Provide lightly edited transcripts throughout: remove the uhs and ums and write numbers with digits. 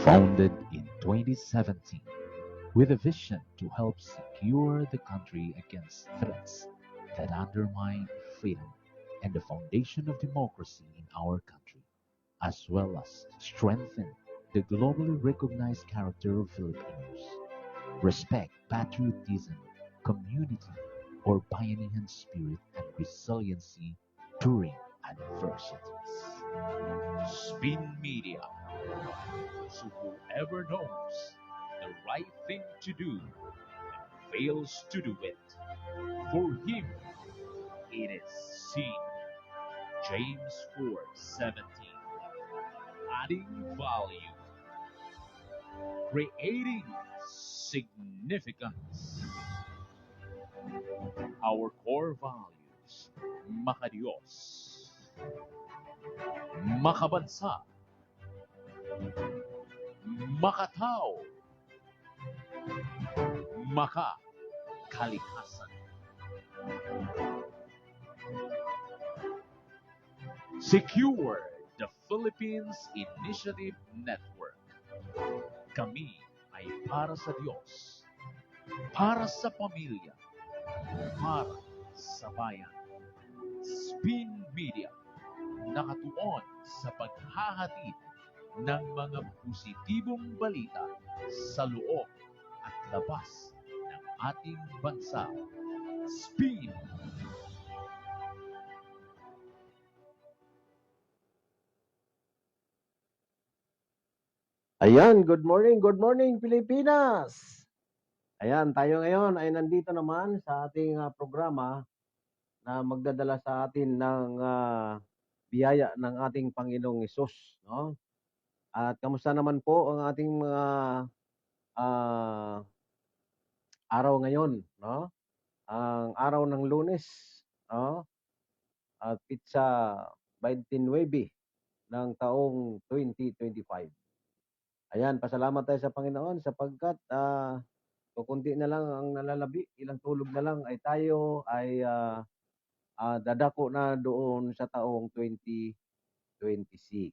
Founded in 2017 with a vision to help secure the country against threats that undermine freedom and the foundation of democracy in our country, as well as strengthen the globally recognized character of Filipinos. Respect, patriotism, community, or pioneering spirit and resiliency during adversities. Spin Media. So whoever knows the right thing to do and fails to do it, for him it is sin. James 4:17. Adding value, creating significance. Our core values, makadiyos, makabansa, makatao, makakalikasan. Secure the Philippines Initiative Network. Kami ay para sa Diyos, para sa pamilya, para sa bayan. Spin Media, nakatuon sa paghahatid ng mga positibong balita sa loob at labas ng ating bansa. Spin. Ayan, good morning Pilipinas! Ayan, tayo ngayon ay nandito naman sa ating programa na magdadala sa atin ng biyaya ng ating Panginoong Hesus, no? At kamusta naman po ang ating mga ah, araw ngayon, no? Ang araw ng Lunes, no? At pizza 29 ng taong 2025. Ayan, pasalamat tayo sa Panginoon sapagkat kukunti na lang ang nalalabi, ilang tulog na lang ay tayo ay dadako na doon sa taong 2026.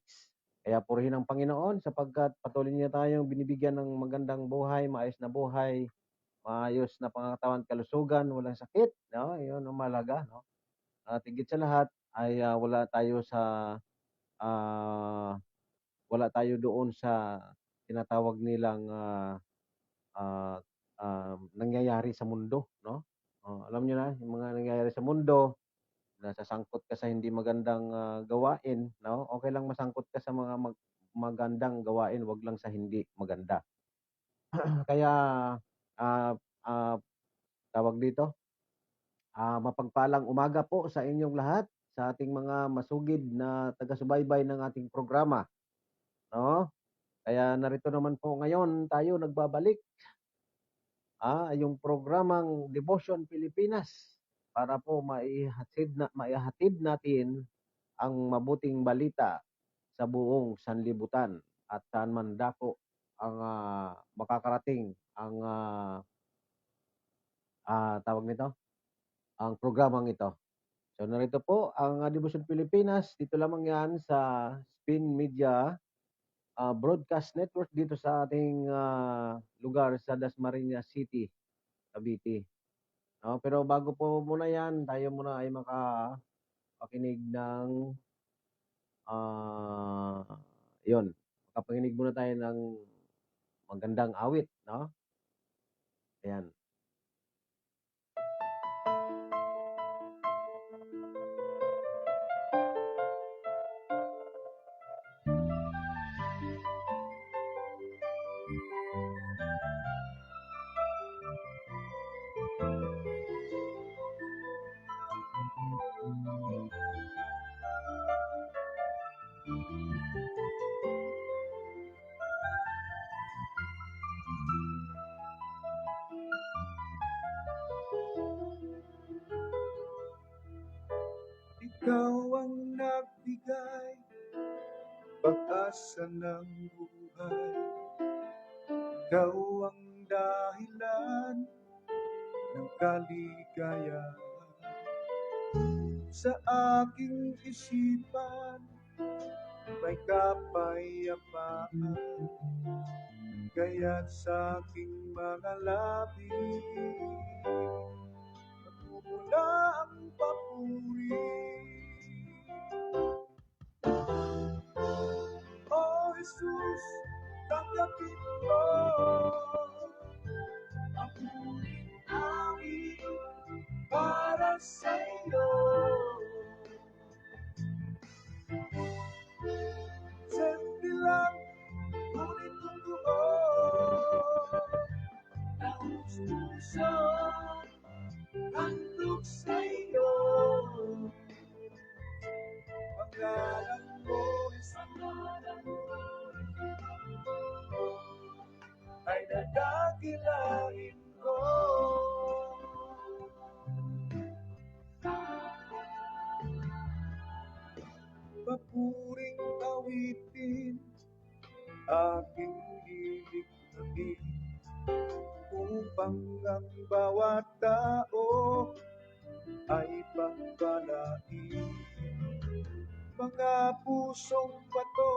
Kaya purihin ang Panginoon sapagkat patuloy niya tayong binibigyan ng magandang buhay, maayos na buhay, maayos na pangangatawan, kalusugan, walang sakit, no? 'Yun ang mahalaga, no? At higit sa lahat ay ah, wala tayo doon sa tinatawag nilang ah, nangyayari sa mundo, no? Alam niyo na yung mga nangyayari sa mundo, nasasangkot ka sa hindi magandang gawain, no? Okay lang masangkot ka sa mga magandang gawain, 'wag lang sa hindi maganda. Kaya ah, ah, tawag dito, mapagpalang umaga po sa inyong lahat, sa ating mga masugid na taga-subaybay ng ating programa, no? Kaya narito naman po ngayon tayo nagbabalik, yung programang Devotion Pilipinas para po maihatid natin ang mabuting balita sa buong sanlibutan at saan man dako ang makakarating ang tawag nito, ang programang ito. So narito po ang Devotion Pilipinas, dito lamang 'yan sa Spin Media Broadcast Network dito sa ating lugar sa Dasmariñas City, Cavite. No, pero bago po muna 'yan, tayo muna ay makapakinig ng 'yun, makapakinig muna tayo ng magandang awit, 'no? Ayan. Ikaw ang nagbigay, pag-asa ng buhay. Ikaw ang dahilan ng kaligayahan sa aking isipan. may kapayapaan, kaya't sa aking mga labi nagmumula ang papuri. O Jesus, tanggapin mo ang muling awit para sa iyo. Simple lang, ngunit totoo, taos puso, handog sa iyo. Pangalan mo, isang ay dadakilain ko. Papuring awitin, aking lilikhain, upang ang bawat tao ay pagpalain. Mga pusong bato,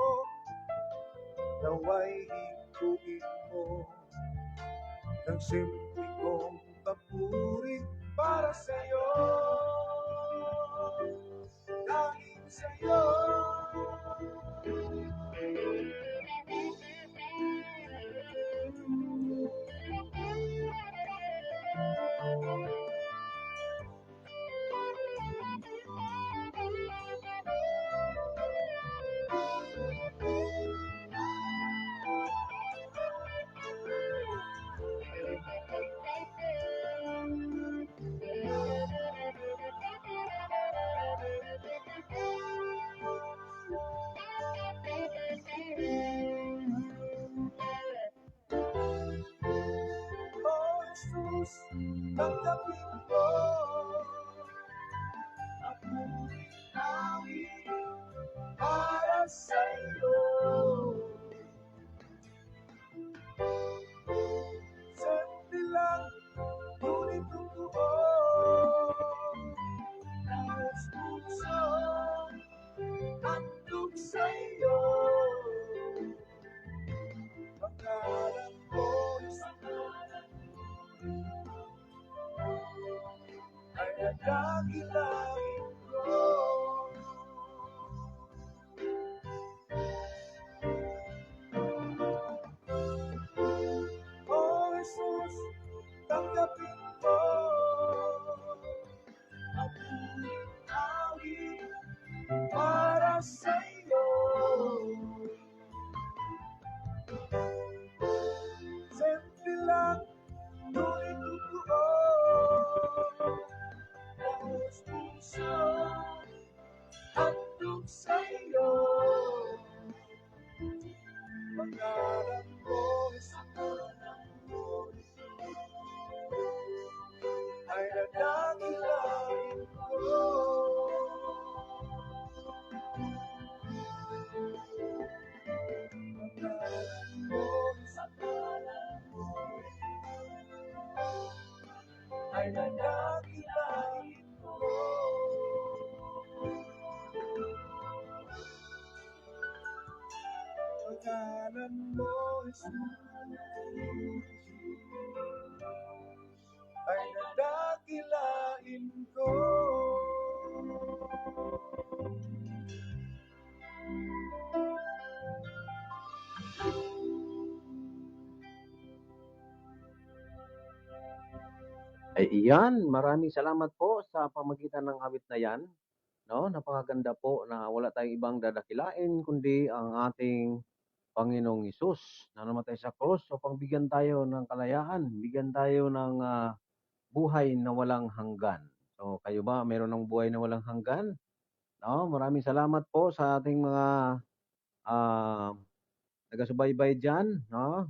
naway hikuin mo ng simple kong papuri para sa'yo. Dahil sa'yo, O Jesus, tanggapin mo ang muling awit para sa'yo. Simple lang, ngunit totoo, taos puso, handog sa iyo. Pangalan mo, isang ay nadakilain ko. O Jesus, tanggapin mo ang muling awit para sa iyo. Simple lang, ngunit totoo, taos puso, handog sa iyo. Pangalan mo, isang ay nadakilain ko. Pangalan mo, isang ay nadakilain ko. Pangalan mo, Jesus, ay nadakilain ko. Ay iyan, maraming salamat po sa pamagitan ng awit na yan. No, napakaganda po na wala tayong ibang dadakilain kundi ang ating Panginoong Hesus na namatay sa krus upang bigyan tayo ng kalayaan, bigyan tayo ng buhay na walang hanggan. So kayo ba meron ng buhay na walang hanggan? No, maraming salamat po sa ating mga ah, taga-subaybay diyan, no?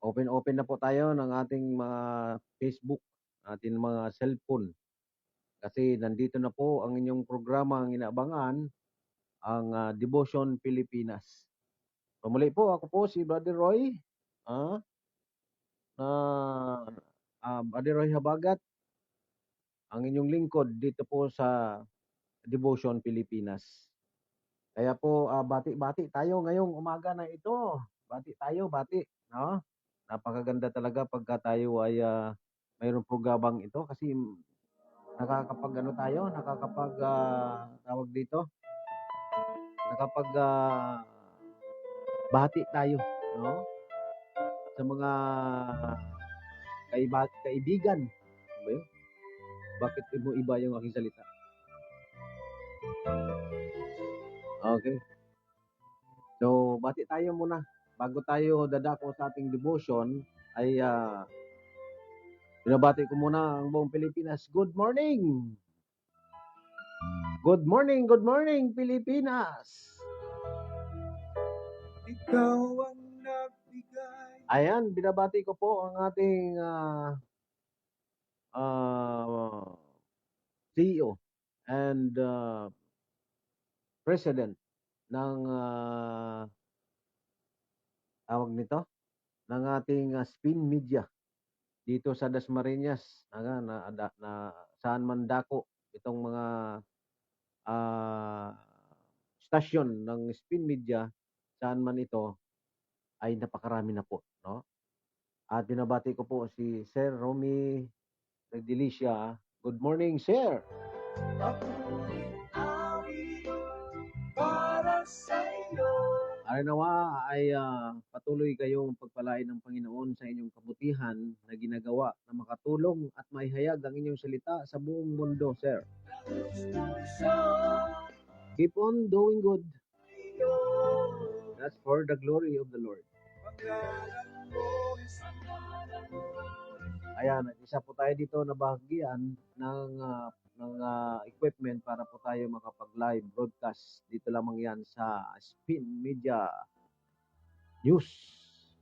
Open na po tayo ng ating mga Facebook, ating mga cellphone. Kasi nandito na po ang inyong programa ang inaabangan, ang Devotion Pilipinas. So muli po, ako po si Brother Roy, ah, Brother Roy Habagat, ang inyong lingkod dito po sa Devotion Pilipinas. Kaya po, bati-bati tayo ngayong umaga na ito. Bati tayo, bati, no? Napakaganda talaga pagka tayo ay mayroong programang ito kasi nakakapag-ano tayo, tawag dito, nakapag bati tayo, no? Sa mga kaibigan. Ano ba yun? Bakit mo iba yung aking salita? Okay. So, bati tayo muna. Bago tayo dadako sa ating devotion, ay binabati ko muna ang buong Pilipinas. Good morning! Good morning, Pilipinas! Ikaw ang nagbigay. Ayan, binabati ko po ang ating CEO and President ng tawag nito, ng ating Spin Media dito sa Dasmariñas, na saan man dako itong mga stasyon ng Spin Media, saan man ito, ay napakarami na po, no? At binabati ko po si Sir Romy Delicia. Good morning, Sir! Ako'y awit para sa'yo. Ay nawa ay patuloy kayong pagpalain ng Panginoon sa inyong kabutihan na ginagawa na makatulong at maihayag ang inyong salita sa buong mundo, Sir. Keep on doing good. That's for the glory of the Lord. Pangalan mo is Ayan, isa po tayo dito na bahagyan ng equipment para po tayo makapag-live broadcast. Dito lamang yan sa Spin Media News.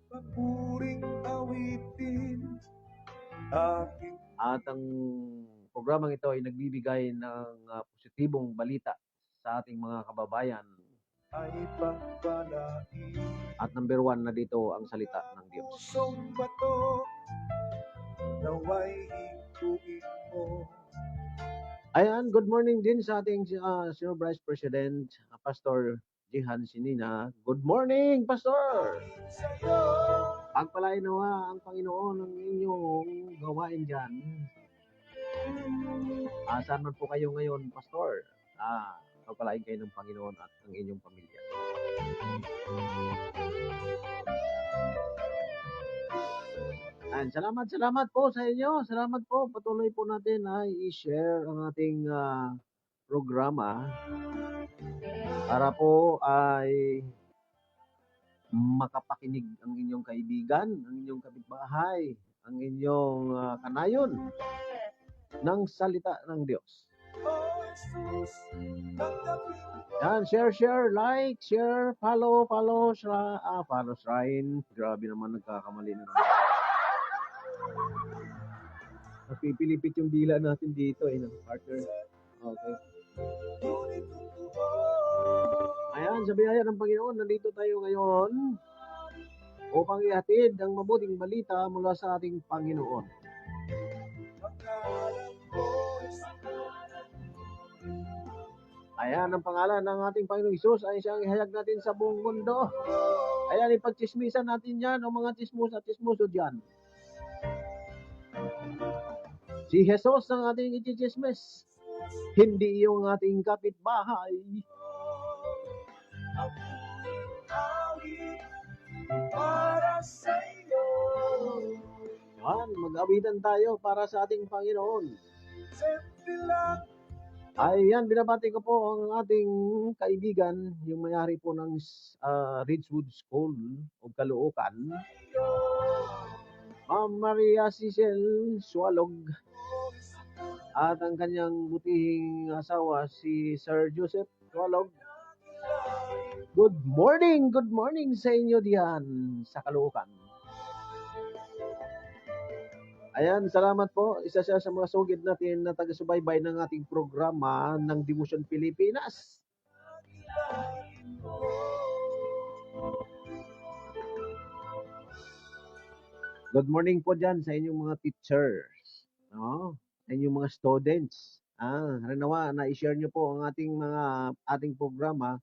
papuring awitin aking At ang programang ito ay nagbibigay ng positibong balita sa ating mga kababayan. ay pagpalain. At number 1 na dito ang salita ng Diyos. Pusong bato naway higuin mo. Ayan, good morning din sa ating Senior Vice President, Pastor Jihan Sinina. Good morning, Pastor! Sa'yo Pagpalain nawa ang Panginoon ng inyong gawain dyan. Saan man po kayo ngayon, Pastor? Pagpalain kayo ng Panginoon at ang inyong pamilya. And salamat po sa inyo. Salamat po. Patuloy po natin ay i-share ang ating programa para po ay makapakinig ang inyong kaibigan, ang inyong kapitbahay, ang inyong kanayon ng salita ng Diyos. oh Jesus, tanggapin Yan, share, like, share, follow shrine. Grabe naman, nagkakamali na naman. Napipilipit yung dila natin dito, no, partner. Okay. ngunit totoo. Ayan, sa biyaya ng Panginoon, nandito tayo ngayon upang ihatid ang mabuting balita mula sa ating Panginoon. Pangalan mo is Ayan, ang pangalan ng ating Panginoong Hesus ay siyang ihayag natin sa buong mundo. Ayan, ipagchismisan natin yan o mga chismus at chismuso dyan. Si Jesus ang ating ichichismis, hindi yung ating kapitbahay. awit para sa'yo. Yan, mag-awitan tayo para sa ating Panginoon. Siyempre lang Ayan, binabati ko po ang ating kaibigan, yung may-ari po ng Ridgewood School of Caloocan, Ma'am Maria Cecil Sualog, at ang kanyang butihing asawa, si Sir Joseph Sualog. Good morning sa inyo diyan sa Caloocan. Ayan, salamat po. Isa siya sa mga sugid natin na taga-subaybay ng ating programa ng Devotion Pilipinas. Good morning po dyan sa inyong mga teachers, no? Sa inyong mga students. Haranawa na i-share nyo po ang ating programa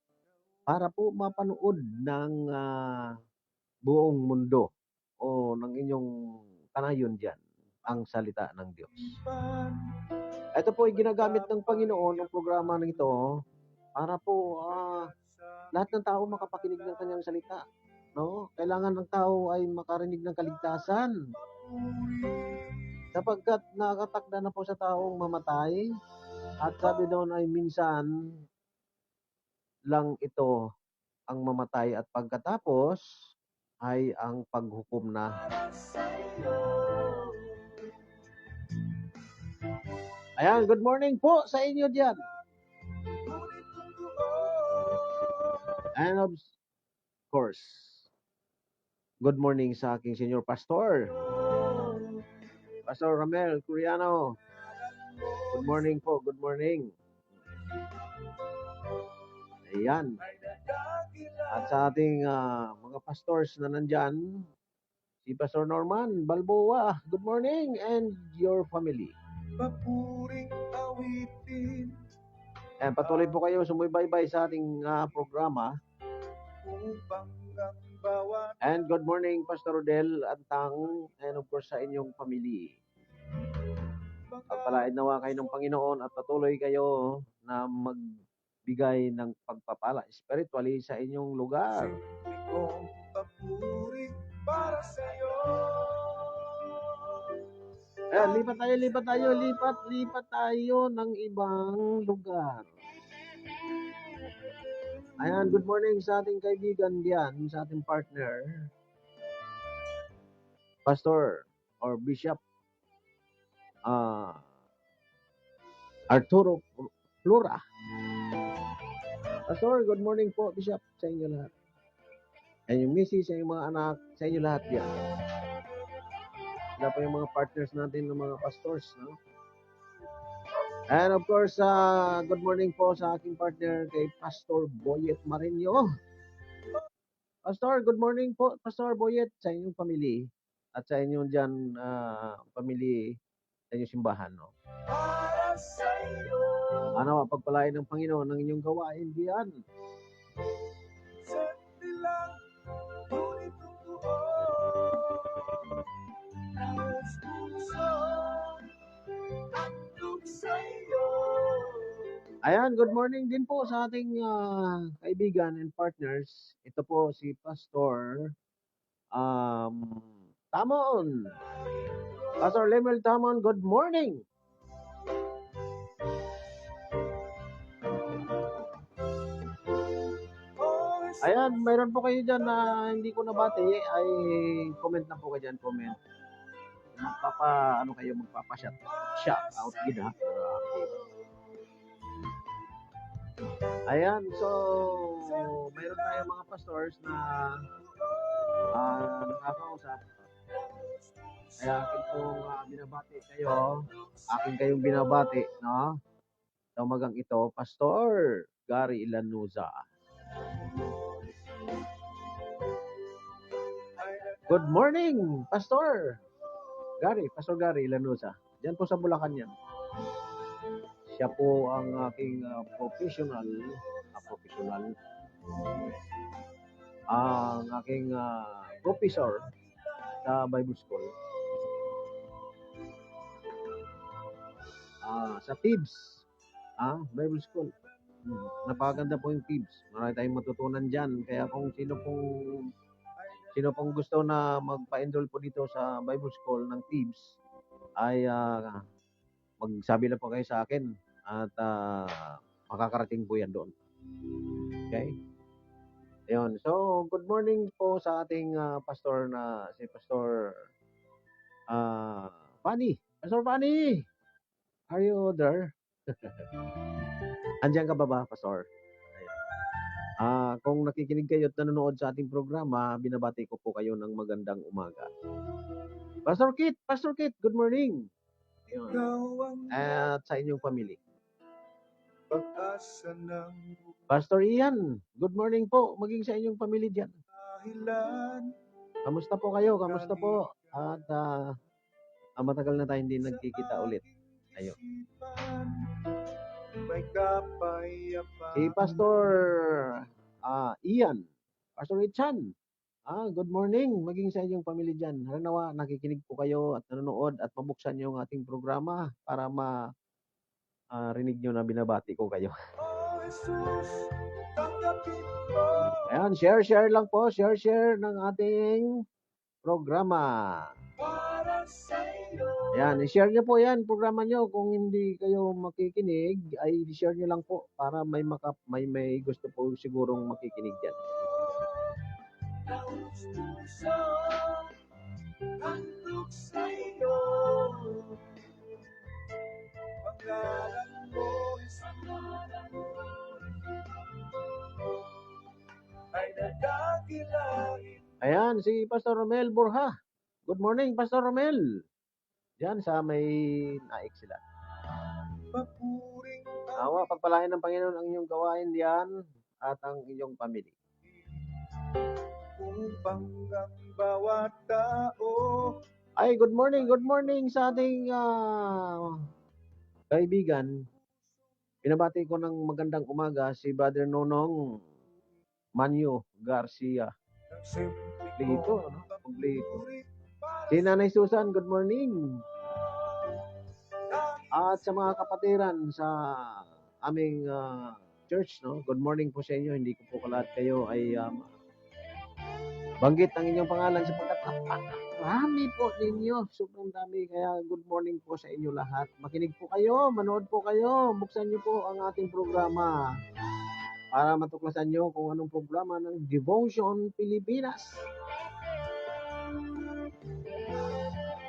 para po mapanood ng buong mundo o ng inyong kanayon diyan ang salita ng Diyos. Ito po ay ginagamit ng Panginoon ang programa ng ito para po lahat ng tao makapakinig ng kanyang salita. No? Kailangan ng tao ay makarinig ng kaligtasan. Sapagkat nakatakda na po sa taong mamatay at sabi doon ay minsan lang ito ang mamatay at pagkatapos ay ang paghukom na. Ayan, good morning po sa inyo diyan. And of course, good morning sa aking senior pastor, Pastor Ramel Curiano. Good morning po, good morning. Ayan. At sa ating mga pastors na nandyan, si Pastor Norman Balboa, good morning, and your family. Papuring awitin And patuloy po kayo sumubaybay sa ating programa. upang ang bawat And good morning, Pastor Rodel Antang, and of course sa inyong family. Pagpalain nawa kayo ng Panginoon at patuloy kayo na magbigay ng pagpapala spiritually sa inyong lugar. kong papuring para sa'yo. Ayan, lipat tayo ng ibang lugar. Ayan, good morning sa ating kaibigan diyan, sa ating partner, Pastor or Bishop Arturo Flora. Pastor, good morning po, Bishop, sa inyo lahat. And yung misis, sa inyong mga anak, sa inyo lahat diyan. Sila pa yung mga partners natin ng mga pastors, no? And of course, good morning po sa aking partner kay Pastor Boyet Marinho. Pastor, good morning po, Pastor Boyet, sa inyong family at sa inyong dyan family, sa inyong simbahan, no? Para sa'yo. Ano, pagpalain ng Panginoon ng inyong gawain diyan. Simple lang, ngunit totoo. Nais puso, handog sa'yo. Ayan, good morning din po sa ating kaibigan and partners. Ito po si Pastor Tamon. Pastor Lemel Tamon, good morning. Ayan, mayroon po kayo dyan na hindi ko nabati, ay comment na po kayo dyan, comment. Magpapa-shout out gina. Ayan, so mayroon tayong mga pastors na nakakausap. Kaya akin pong binabati kayo. Akin kayong binabati, no? Sa umagang ito, Pastor Gary Ilanuza. Good morning, Pastor Gary Ilanuza. Diyan po sa Bulacan yan. Siya po ang aking professional, ang aking professor sa Bible School. Sa TIBS, Bible School. Napakaganda po yung TIBS. Marami tayong matutunan dyan. Kaya kung sino pong gusto na magpa-enroll po dito sa Bible School ng TIBS, ay magsabi na po kayo sa akin at makakarating po yan doon. Okay? Ayun. So, good morning po sa ating pastor na si Pastor Fanny. Pastor Fanny! Are you there? Andiyan ka ba, Pastor? Ayan. Kung nakikinig kayo at nanonood sa ating programa, binabati ko po kayo ng magandang umaga. Pastor Kit, good morning. Ayun. At sa inyong family. Pag-asa ng Pastor Ian, good morning po. Maging sa inyong family dyan. dahilan. Kamusta po kayo? Kamusta po? At matagal na tayo hindi nagkikita ulit. Ayun. May kapayapaan. Si Pastor Ian, Pastor Richan. Good morning maging sa inyong pamilya dyan. Nawa, nakikinig po kayo at nanonood at mabuksan niyo ang ating programa para rinig nyo na binabati ko kayo. O Jesus, tanggapin mo. Ayan, share lang po. Share ng ating programa. Para sa'yo. Ayan, i-share nyo po yan, programa nyo. Kung hindi kayo makikinig, ay i-share nyo lang po para may gusto po sigurong makikinig dyan. Puso, handog sa'yo. Pangalan mo, ay nadakilain. Ayan, si Pastor Romel Borja. Good morning, Pastor Romel. Diyan sa may naik sila. Papuring Awa, pagpalain ng Panginoon ang inyong gawain diyan at ang inyong pamilya. upang ang bawat tao. Ay, good morning sa ating kaibigan. Pinabati ko ng magandang umaga si Brother Nonong Manyo Garcia. Kompleto, no? Kompleto. Si Nanay Susan, good morning. At sa mga kapatiran sa aming church, no? Good morning po sa inyo. Hindi ko po lahat kayo ay banggit ang inyong pangalan sapagkat marami po ninyo. Sobrang dami. Kaya good morning po sa inyo lahat. Makinig po kayo, manood po kayo. Buksan niyo po ang ating programa para matuklasan niyo kung anong programa ng Devotion Pilipinas.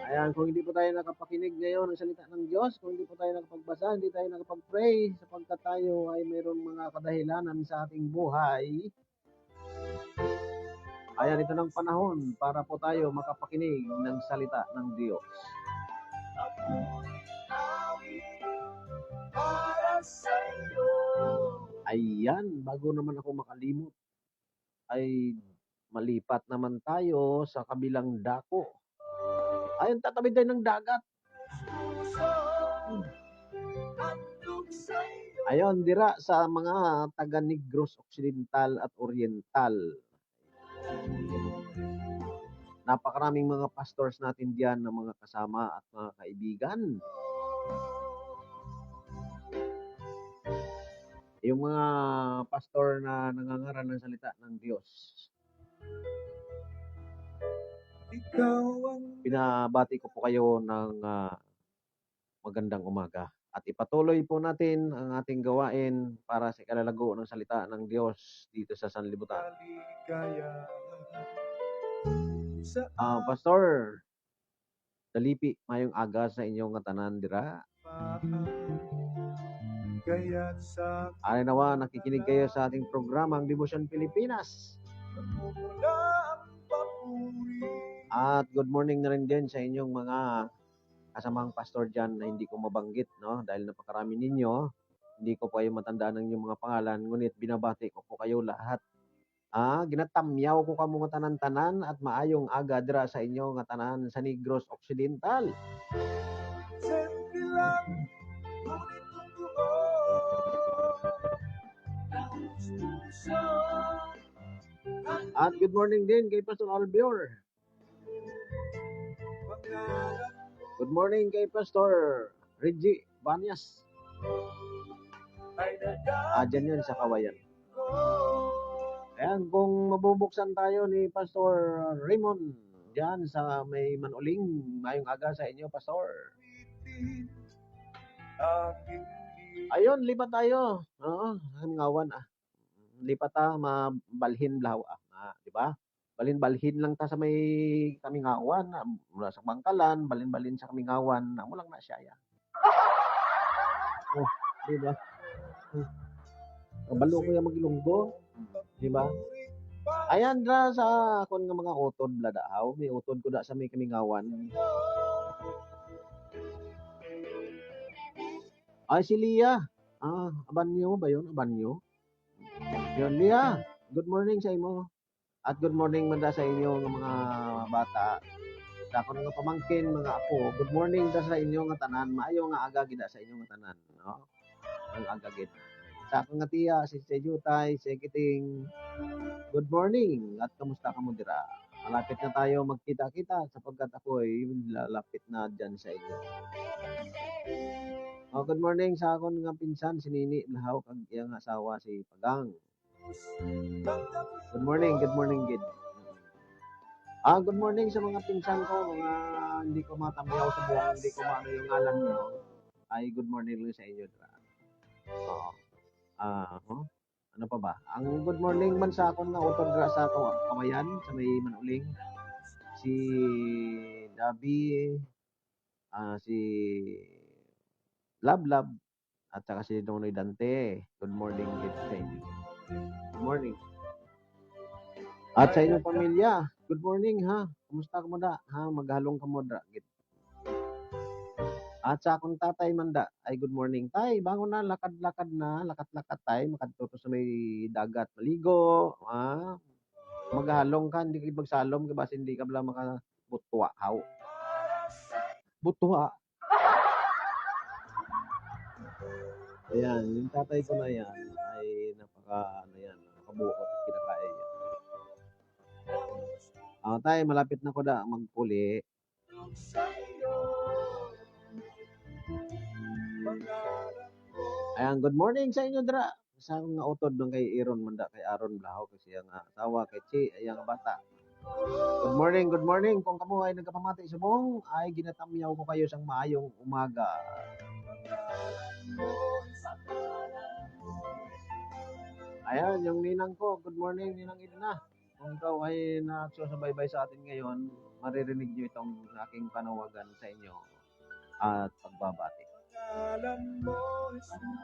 Ayan, kung hindi po tayo nakapakinig ngayon ng salita ng Diyos, kung hindi po tayo nakapagbasa, hindi tayo nakapag-pray, sapagkat tayo ay mayroong mga kadahilanan sa ating buhay, ayan, ito ng panahon para po tayo makapakinig ng salita ng Diyos. Ayan, bago naman ako makalimot, ay malipat naman tayo sa kabilang dako. Ayun, tatabi tayo ng dagat. Ayun, dira sa mga taga Negros Occidental at Oriental. Napakaraming mga pastors natin diyan na mga kasama at mga kaibigan. Yung mga pastor na nangangaral ng salita ng Diyos. Pinabati ko po kayo ng magandang umaga. At ipatuloy po natin ang ating gawain para sa ikalalago ng salita ng Diyos dito sa Sanlibutan. Pastor, dalipi, mayong aga sa inyong tanan dira. Ay nawa, nakikinig kayo sa ating programang Devotion Pilipinas. At good morning na rin din sa inyong mga kasamang pastor dyan na hindi ko mabanggit, no? Dahil napakarami ninyo, hindi ko po kayo matandaan ng inyong mga pangalan, ngunit binabati ko po kayo lahat. Ginatamyaw ko ka mga tanan-tanan at maayong aga dira sa inyo nga tanan sa Negros Occidental. At good morning din kay Pastor Albior. Good morning kay Pastor Reggie Banyas. Dyan yan sa Kawayan. Ayan, kung mabubuksan tayo ni Pastor Raymond dyan sa may Manuling, mayong aga sa inyo, Pastor. Ayun, lipat tayo. Ngawan lipat mabalhin blaw di ba? Balhin lang ta sa may Kamingawan, mula sa Bangkalan, balhin sa Kamingawan, mo lang na siya ya. Di ba? Kabalo ko yung magilunggo, di ba? Ayan dra sa akon nga mga utod bladaaw, may utod ko da sa may Kamingawan. Ay si Lia. Abanyo ba yun? Abanyo? Yun, Lia. Good morning sa imo. At good morning man da sa inyo ng mga bata. Sa akong nga pamangkin, mga apo. Good morning da sa inyo nga tanan. Maayo nga aga gid sa inyo nga tanan, no? Ang aga gid. sa akong nga tiya, si Jutay, si Kiting. Good morning at kamusta ka mo dira? Malapit na tayo magkita-kita sapagkat ako ay lalapit na dyan sa inyo. Good morning sa akon nga pinsan si Nini Lahaw kag iyang asawa si Pagang. Good morning gid. Good morning sa mga pinsan ko, mga hindi ko matambayaw sa buong, hindi ko maano yung ngalan nyo. Ay good morning lang sa inyo dira. Ano pa ba? Ang good morning man sa akon nga utod dira sa Kawayan sa may Manuling. Si Dabi, si Lab at saka si Nonoy Dante. Good morning gid sa inyo. Good morning. At sa inyong pamilya, good morning ha. Kumusta ka mo da? Ha, maghalong ka mo da. Gid. At sa akong tatay manda, ay good morning tay. Bangon na, lakad-lakad na, lakat-lakat tay, makadto sa may dagat, maligo, ha. Maghalong ka, hindi ka magsalom, kasi hindi ka bala makabutwa, haw. Butwa. Ayan, yung tatay ko na yan, ay napakabuot, kinakain yan. Tay, malapit na ko da, magpuli. Ayan, good morning sa inyo dra. Sa nga utod nung kay Aaron manda kay Aaron Blaho kasi ang asawa kay Chi ayang bata. Good morning. Kung kamo ay nagkapamati subong ay ginatamyaw ko kayo sang maayong umaga. Ayan, yung ninang ko. Good morning, Ninang Edna. Kung ikaw ay nagsusubaybay sa atin ngayon, maririnig nyo itong aking panawagan sa inyo at pagbabati.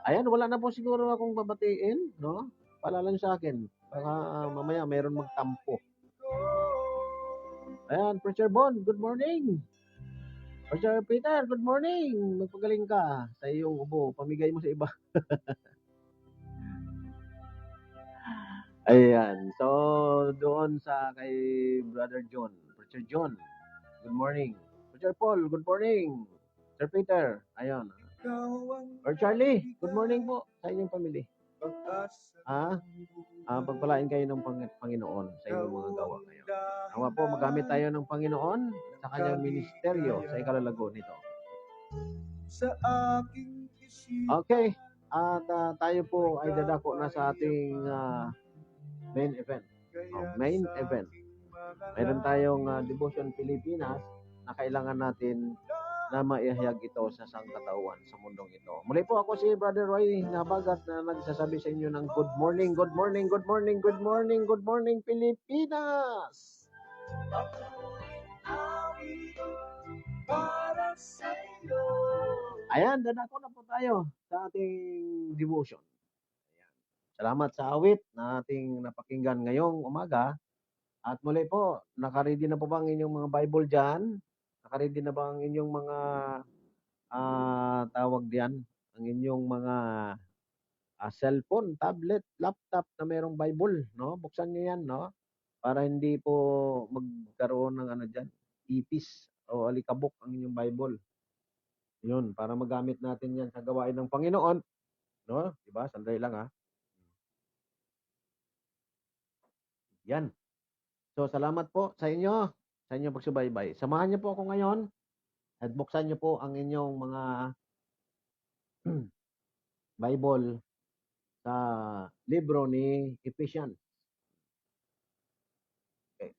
Ayan, wala na po siguro akong babatiin, no? Pala lang sa akin. Baka mamaya mayroon magtampo. Ayan, Preacher Bon, good morning. Preacher Peter, good morning. Magpagaling ka sa iyong ubo. Pamigay mo sa iba. Ayan, so doon sa kay Brother John. Preacher John, good morning. Preacher Paul, good morning. Sir Peter, ayan. Or Charlie, good morning po sa inyong pamilya. Pagpalain kayo ng Panginoon sa inyong mga gawa ngayon. Nawa po, magamit tayo ng Panginoon sa kanyang ministeryo sa ikalalago nito. Okay, at tayo po ay dadako na sa ating main event. Mayroon tayong Devotion Pilipinas na kailangan natin na maihayag ito sa sangkatawan sa mundong ito. Muli po ako si Brother Roy Nabagat na nagsasabi sa inyo ng good morning Pilipinas! Ayan, dadako na po tayo sa ating devotion. Ayan. Salamat sa awit na ating napakinggan ngayong umaga. At muli po, nakaready na po ba ang inyong mga Bible dyan? Nakaready na ba ang inyong mga tawag diyan? Ang inyong mga cellphone, tablet, laptop na mayroong Bible, no? Buksan niyo yan, no? Para hindi po magkaroon ng dyan, ipis o alikabok ang inyong Bible. Yun, para magamit natin yan sa gawain ng Panginoon. No? Diba? Sandali lang ha. Yan. So, salamat po sa inyo pagsubaybay. Samahan niyo po ako ngayon at buksan niyo po ang inyong mga Bible sa libro ni Ephesians. Okay.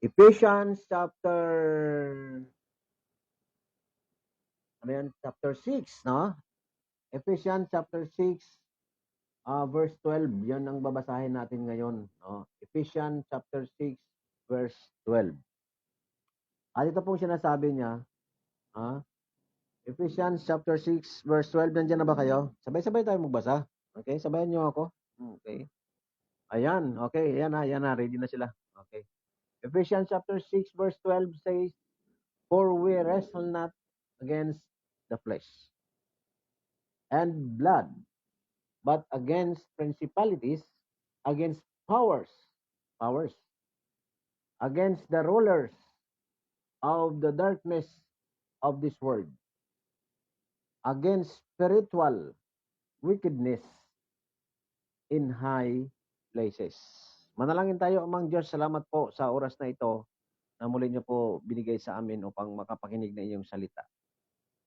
Ephesians chapter 6, no? Ephesians chapter 6 verse 12, yan ang babasahin natin ngayon, no? Ephesians chapter 6 verse 12. Ito pong sinasabi niya, Ephesians chapter 6 verse 12, nandiyan na ba kayo? Sabay-sabay tayo magbasa. Okay, sabayan niyo ako. Okay. Ayan, okay, yan na, ready na sila. Okay. Ephesians chapter 6 verse 12 says, "For we wrestle not against the flesh and blood, but against principalities, against powers, against the rulers of the darkness of this world, against spiritual wickedness in high places. Manalangin tayo, Amang Diyos, salamat po sa oras na ito na muli niyo po binigay sa amin upang makapakinig ng iyong salita.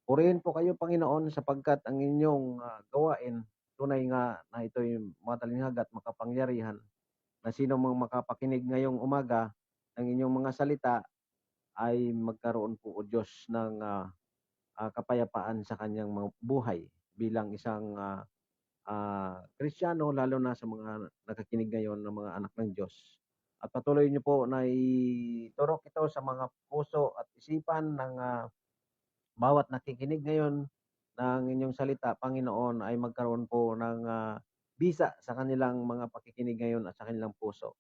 Purihin po kayo, Panginoon, sapagkat ang inyong gawain, tunay nga na ito'y matalingag at makapangyarihan, na sino mang makapakinig ngayong umaga ng inyong mga salita ay magkaroon po, O Diyos, ng kapayapaan sa kanyang buhay bilang isang Kristiyano, lalo na sa mga nakakinig ngayon ng mga anak ng Diyos. At patuloy niyo po na iturok ito sa mga puso at isipan ng bawat nakikinig ngayon ng inyong salita, Panginoon, ay magkaroon po ng bisa sa kanilang mga pakikinig ngayon at sa kanilang puso.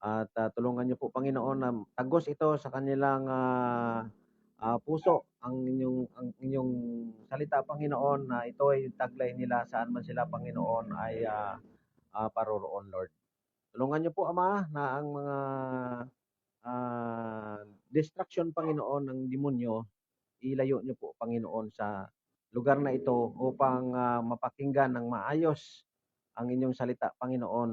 At tulungan niyo po, Panginoon, na tagos ito sa kanilang puso ang inyong salita, Panginoon, na ito ay taglay nila saan man sila, Panginoon, ay paroroon, Lord. Tulungan niyo po, Ama, na ang mga distraction, Panginoon, ng demonyo, ilayo niyo po, Panginoon, sa lugar na ito upang mapakinggan ng maayos ang inyong salita, Panginoon,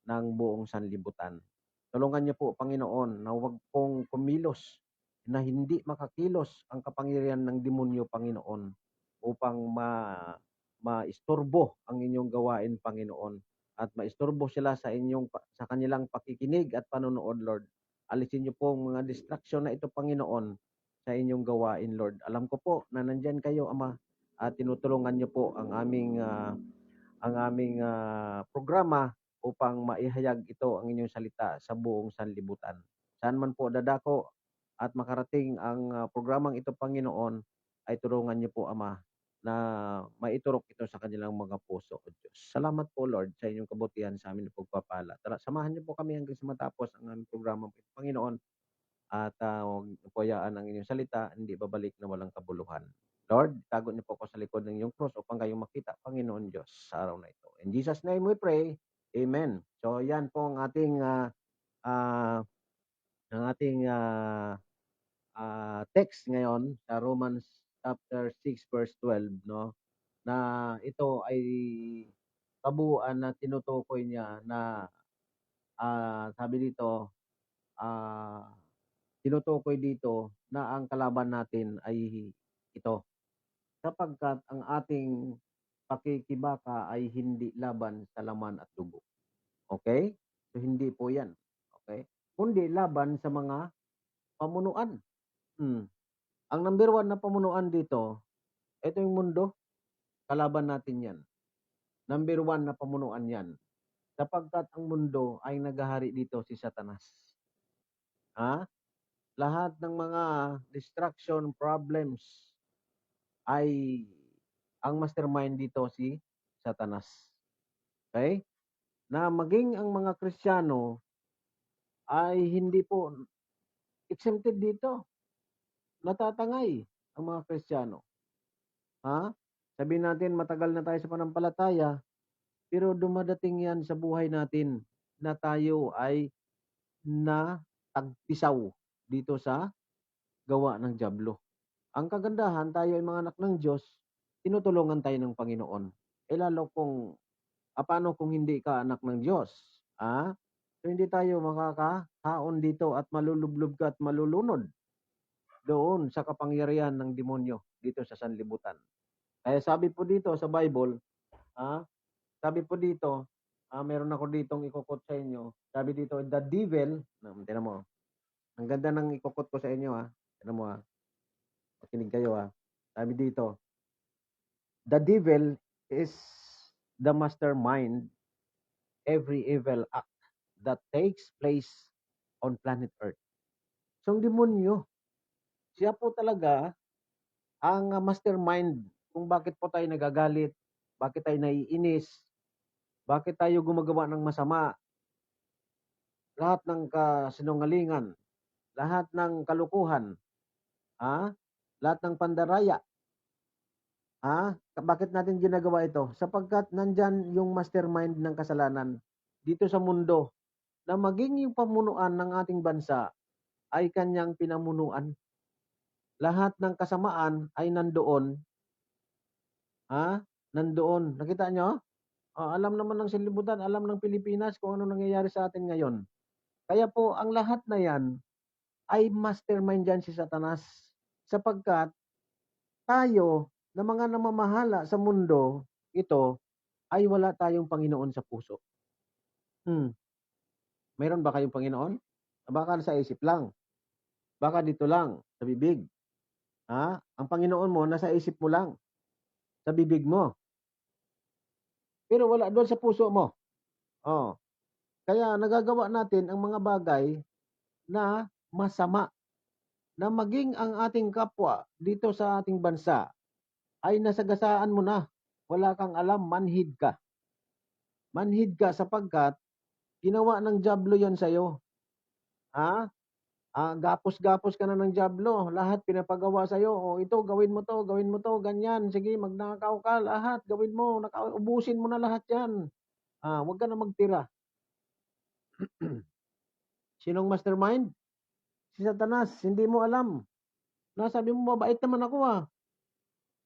ng buong sanlibutan. Tulungan niyo po, Panginoon, na huwag pong kumilos, na hindi makakilos ang kapangyarihan ng demonyo, Panginoon, upang maisturbo ang inyong gawain, Panginoon, at maisturbo sila sa kanilang pakikinig at panonood, Lord. Alisin niyo po ang mga distraction na ito, Panginoon, sa inyong gawain, Lord. Alam ko po na nandyan kayo, Ama, at tinutulungan niyo po ang aming programa upang maihayag ito ang inyong salita sa buong sanlibutan. Saan man po dadako at makarating ang programang ito, Panginoon, ay tulungan niyo po, Ama, na maiturok ito sa kanilang mga puso, O Diyos. Salamat po, Lord, sa inyong kabutihan sa amin na pagpapala. Samahan niyo po kami hanggang sa matapos ang aming programa, Panginoon, at huwag niyo po hayaan ang inyong salita, hindi babalik na walang kabuluhan. Lord, tago niyo po ako sa likod ng iyong cross upang kayong makita, Panginoon Diyos, sa araw na ito. In Jesus' name we pray. Amen. So, yan po ang ating text ngayon sa Romans chapter 6 verse 12, no? Na ito ay kabuuan na tinutukoy niya na sabi dito, tinutukoy dito na ang kalaban natin ay ito, sapagkat ang ating pakikibaka ay hindi laban sa laman at dugo. Okay? So, hindi po yan. Okay? Kundi laban sa mga pamunuan. Ang number one na pamunuan dito, ito yung mundo, kalaban natin yan. Number one na pamunuan yan. Sapagkat ang mundo ay naghahari dito si Satanas. Lahat ng mga distraction, problems, ay ang mastermind dito si Satanas. Okay? Na maging ang mga Kristiyano ay hindi po exempted dito. Natatangay ang mga Kristiyano. Sabihin natin matagal na tayo sa panampalataya, pero dumadating yan sa buhay natin na tayo ay natagpisaw dito sa gawa ng dyablo. Ang kagandahan, tayo ay mga anak ng Diyos, tinutulungan tayo ng Panginoon. Lalo kung, paano kung hindi ka anak ng Diyos? So hindi tayo makakahaon dito at malulublob ka at malulunod doon sa kapangyarihan ng demonyo dito sa sanlibutan. Kaya sabi po dito sa Bible, sabi po dito, meron ako ditong ikukot sa inyo. Sabi dito, the devil, tingnan mo, ang ganda ng ikukot ko sa inyo, tingnan mo, makinig kayo, sabi dito, the devil is the mastermind every evil act that takes place on planet Earth. So, ang demonyo, siya po talaga ang mastermind kung bakit po tayo nagagalit, bakit tayo naiinis, bakit tayo gumagawa ng masama, lahat ng kasinungalingan, lahat ng kalukuhan, lahat ng pandaraya. Bakit natin ginagawa ito? Sapagkat nandyan yung mastermind ng kasalanan dito sa mundo na maging yung pamunuan ng ating bansa ay kanyang pinamunuan. Lahat ng kasamaan ay nandoon nandoon. Nakita nyo? Alam naman ng sanlibutan, alam ng Pilipinas kung ano nangyayari sa atin ngayon. Kaya po, ang lahat na yan ay mastermind dyan si Satanas. Sapagkat tayo na mga namamahala sa mundo, ito, ay wala tayong Panginoon sa puso. Mayroon ba kayong Panginoon? Baka sa isip lang. Baka dito lang, sa bibig. Ang Panginoon mo, nasa isip mo lang. Sa bibig mo. Pero wala doon sa puso mo. Kaya nagagawa natin ang mga bagay na masama. Na maging ang ating kapwa dito sa ating bansa ay nasagasaan mo na. Wala kang alam, manhid ka. Manhid ka sapagkat ginawa ng dyablo yan sa'yo. Gapos-gapos ka na ng dyablo. Lahat pinapagawa sa'yo. Ito, gawin mo to, ganyan. Sige, magnakaw ka, lahat, gawin mo. Ubusin mo na lahat yan. Huwag ka na magtira. Sinong mastermind? Si Satanas. Hindi mo alam. Sabi mo, mabait naman ako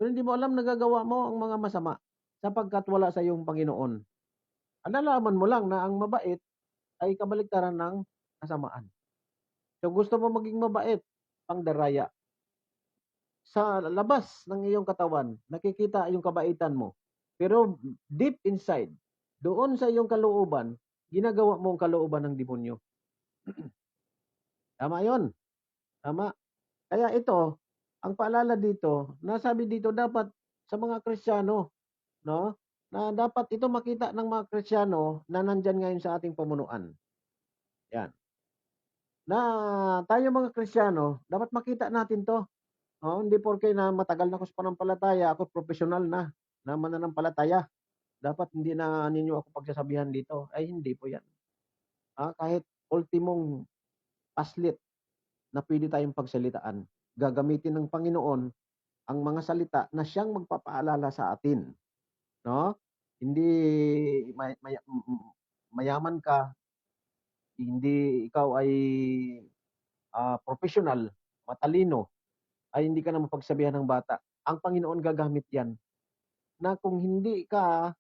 Pero hindi mo alam, nagagawa mo ang mga masama. Sapagkat wala sa iyong Panginoon. Nalaman mo lang na ang mabait ay kabaliktaran ng kasamaan. So gusto mo maging mabait, pangdaraya. Sa labas ng iyong katawan, nakikita yung kabaitan mo. Pero deep inside, doon sa iyong kalooban, ginagawa mo ang kalooban ng demonyo. Tama yon. Tama. Kaya ito, ang paalala dito, nasabi dito dapat sa mga Kristiyano, no? Na dapat ito makita ng mga Kristiyano na nandyan ngayon sa ating pamunuan. Yan. Na tayo mga Kristiyano, dapat makita natin to. Hindi porke na matagal na ako sa panampalataya, ako profesional na mananampalataya. Dapat hindi na ninyo ako pagsasabihan dito. Ay, hindi po yan. Kahit ultimong paslit na pwede tayong pagsalitaan, gagamitin ng Panginoon ang mga salita na siyang magpapaalala sa atin. No? Hindi mayaman ka, hindi ikaw ay professional, matalino, ay hindi ka na mapagsabihan ng bata. Ang Panginoon gagamit yan. Na kung hindi ka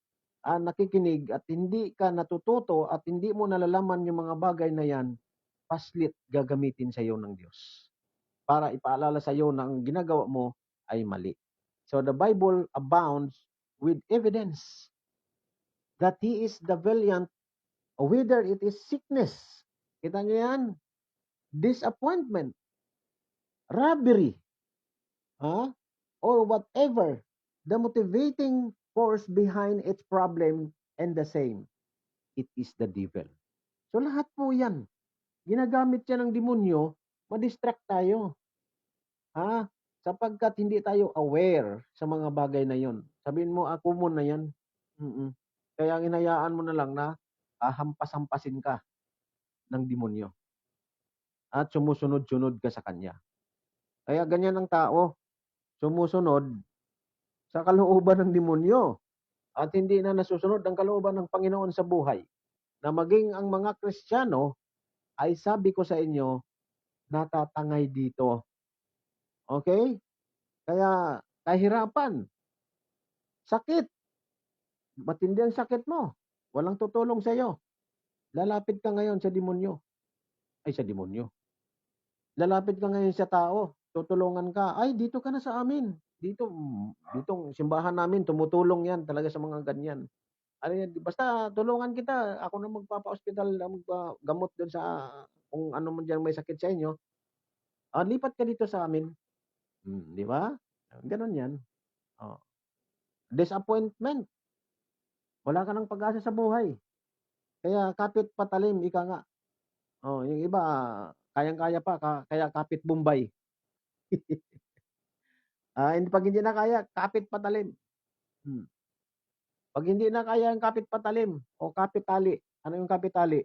nakikinig at hindi ka natututo at hindi mo nalalaman yung mga bagay na yan, paslit gagamitin sa iyo ng Diyos. Para ipaalala sa iyo na ang ginagawa mo ay mali. So the Bible abounds with evidence that He is the valiant, whether it is sickness. Kita niyo yan? Disappointment, robbery, or whatever, the motivating force behind its problem and the same, it is the devil. So lahat po yan, ginagamit yan ng demonyo, ma-distract tayo. Sapagkat hindi tayo aware sa mga bagay na yon. Sabihin mo, ako mo na yan. Kaya hinayaan mo na lang na hampas-hampasin ka ng demonyo. At sumusunod-sunod ka sa kanya. Kaya ganyan ang tao, sumusunod sa kalooban ng demonyo at hindi na nasusunod ang kalooban ng Panginoon sa buhay. Na maging ang mga Kristiyano ay sabi ko sa inyo, natatangay dito. Okay? Kaya kahirapan, sakit, matindi ang sakit mo, walang tutulong sa iyo. Lalapit ka ngayon sa demonyo. Lalapit ka ngayon sa tao, tutulungan ka. Ay, dito ka na sa amin. Ditong simbahan namin, tumutulong yan talaga sa mga ganyan. Basta tulungan kita, ako na magpapa-hospital, maggamot doon sa kung ano man dyan may sakit sa inyo. Lipat ka dito sa amin. Di ba? Ganon yan. Disappointment. Wala ka ng pag-asa sa buhay. Kaya kapit patalim, ika nga. Yung iba, kayang-kaya pa, kaya kapit Bombay. Pag hindi na kaya, kapit patalim. Pag hindi na kaya ang kapit patalim, o kapit tali. Ano yung kapit tali?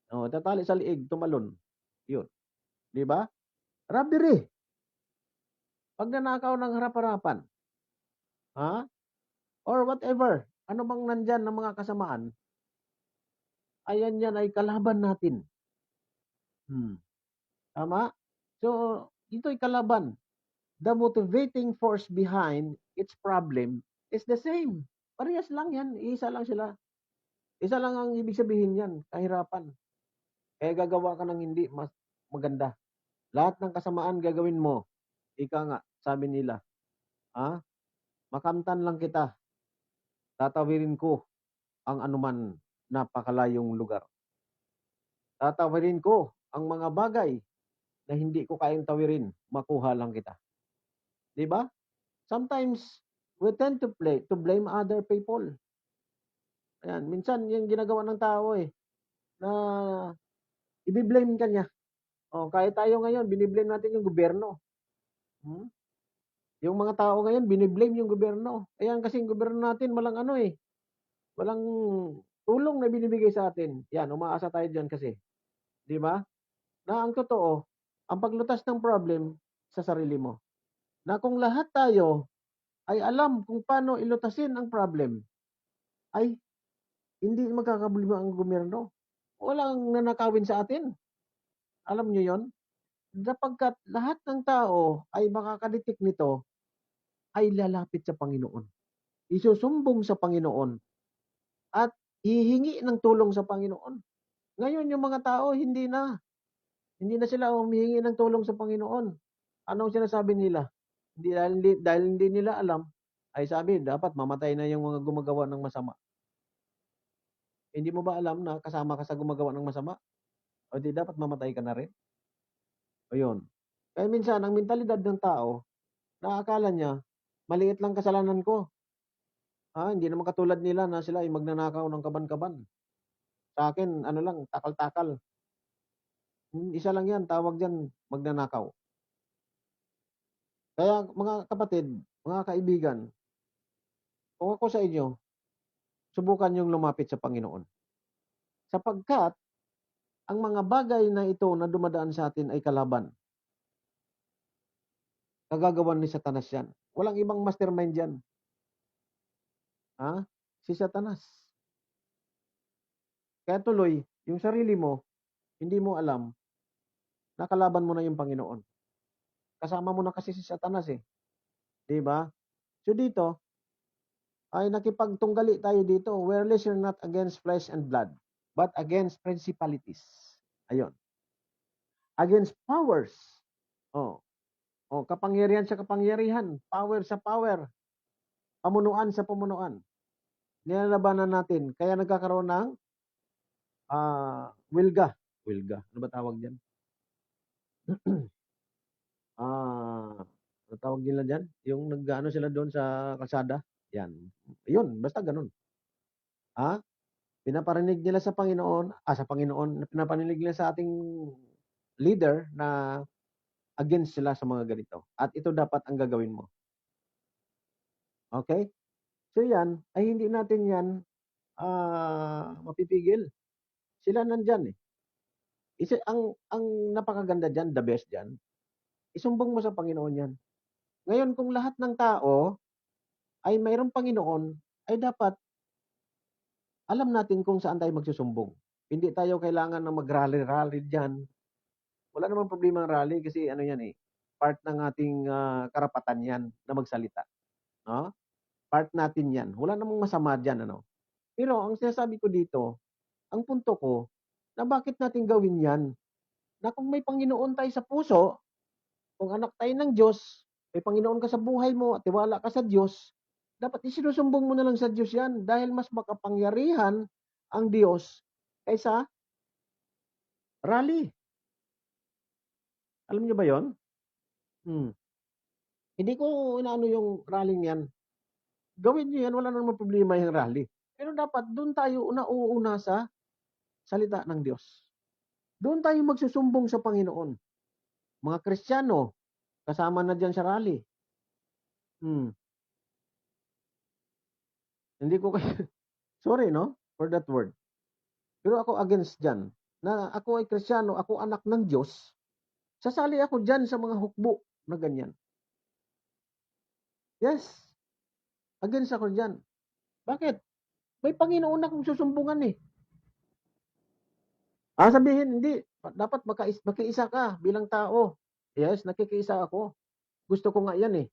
Tatali sa liig, tumalon. Yun. Di ba? Robbery. Pag nanakaw ng harap-harapan. Or whatever. Ano bang nandyan ng mga kasamaan? Ayan yan ay kalaban natin. Tama? So, ito'y kalaban. The motivating force behind its problem It's the same. Parehas lang yan. Isa lang sila. Isa lang ang ibig sabihin yan, kahirapan. Kaya gagawa ka ng hindi mas maganda. Lahat ng kasamaan gagawin mo. Ika nga, sabi nila, makamtan lang kita. Tatawirin ko ang anuman napakalayong lugar. Tatawirin ko ang mga bagay na hindi ko kayang tawirin. Makuha lang kita. Di ba? Sometimes, we tend to blame other people. Ayan, minsan yung ginagawa ng tao na i-blame ka niya. Kahit tayo ngayon, biniblame natin yung gobyerno. Yung mga tao ngayon, biniblame yung gobyerno. Ayan, kasi yung gobyerno natin, walang tulong na binibigay sa atin. Yan, umaasa tayo dyan kasi. Di ba? Na ang totoo, ang paglutas ng problem sa sarili mo. Na kung lahat tayo ay alam kung paano ilutasin ang problem, ay hindi magkakablema ang gobyerno. Walang nanakawin sa atin. Alam nyo yon? Sapagkat lahat ng tao ay makakaditik nito ay lalapit sa Panginoon. Isusumbong sa Panginoon at hihingi ng tulong sa Panginoon. Ngayon yung mga tao hindi na sila humihingi ng tulong sa Panginoon. Anong sinasabi nila? Dahil hindi nila alam, ay sabi dapat mamatay na yung mga gumagawa ng masama. Hindi mo ba alam na kasama ka sa gumagawa ng masama? O di dapat mamatay ka na rin? Ayun. Kaya minsan ang mentalidad ng tao, naakala niya maliit lang kasalanan ko. Hindi naman katulad nila na sila ay magnanakaw ng kaban-kaban. Sa akin, lang, takal-takal. Isa lang yan, tawag dyan, magnanakaw. Kaya mga kapatid, mga kaibigan, kung ako sa inyo, subukan yung lumapit sa Panginoon. Sapagkat, ang mga bagay na ito na dumadaan sa atin ay kalaban. Kagagawan ni Satanas yan. Walang ibang mastermind yan. Si Satanas. Kaya tuloy, yung sarili mo, hindi mo alam, nakalaban mo na yung Panginoon. Kasama mo na kasi si Satanas Diba? So dito, ay nakipagtunggali tayo dito. We're wrestling not against flesh and blood, but against principalities. Ayun. Against powers. Kapangyarihan sa kapangyarihan. Power sa power. Pamunuan sa pamunuan. Nilalabanan natin. Kaya nagkakaroon ng wilga. Wilga. Ano ba tawag dyan? Ano tawag nila dyan? Yung nag-ano sila doon sa kalsada. Yan. Yun, basta ganun. Pinaparinig nila sa Panginoon, pinaparinig nila sa ating leader na against sila sa mga ganito. At ito dapat ang gagawin mo. Okay? So yan, ay hindi natin yan mapipigil. Sila nandyan ang napakaganda dyan, the best dyan, isumbong mo sa Panginoon yan. Ngayon, kung lahat ng tao ay mayroong Panginoon, ay dapat alam natin kung saan tayo magsusumbong. Hindi tayo kailangan na mag-rally-rally dyan. Wala namang problema ang rally kasi part ng ating karapatan yan na magsalita. No? Part natin yan. Wala namang masama dyan. Pero ang sinasabi ko dito, ang punto ko, na bakit natin gawin yan? Na kung may Panginoon tayo sa puso, kung anak tayo ng Diyos, may Panginoon ka sa buhay mo at tiwala ka sa Diyos, dapat isinusumbong mo na lang sa Diyos yan dahil mas makapangyarihan ang Diyos kaysa rally. Alam niyo ba yon? Hindi ko inaano yung rally yan. Gawin niyo yan, wala namang problema yung rally. Pero dapat doon tayo nauuna sa salita ng Diyos. Doon tayo magsusumbong sa Panginoon. Mga Kristiyano, kasama na dyan sa rally. Hindi ko sorry for that word. Pero ako against dyan. Na ako ay Kristiyano, ako anak ng Diyos. Sasali ako dyan sa mga hukbo na ganyan. Yes. Against ako dyan. Bakit? May Panginoon akong susumbungan sabihin, hindi. Dapat makiisa ka bilang tao. Yes, nakikiisa ako. Gusto ko nga yan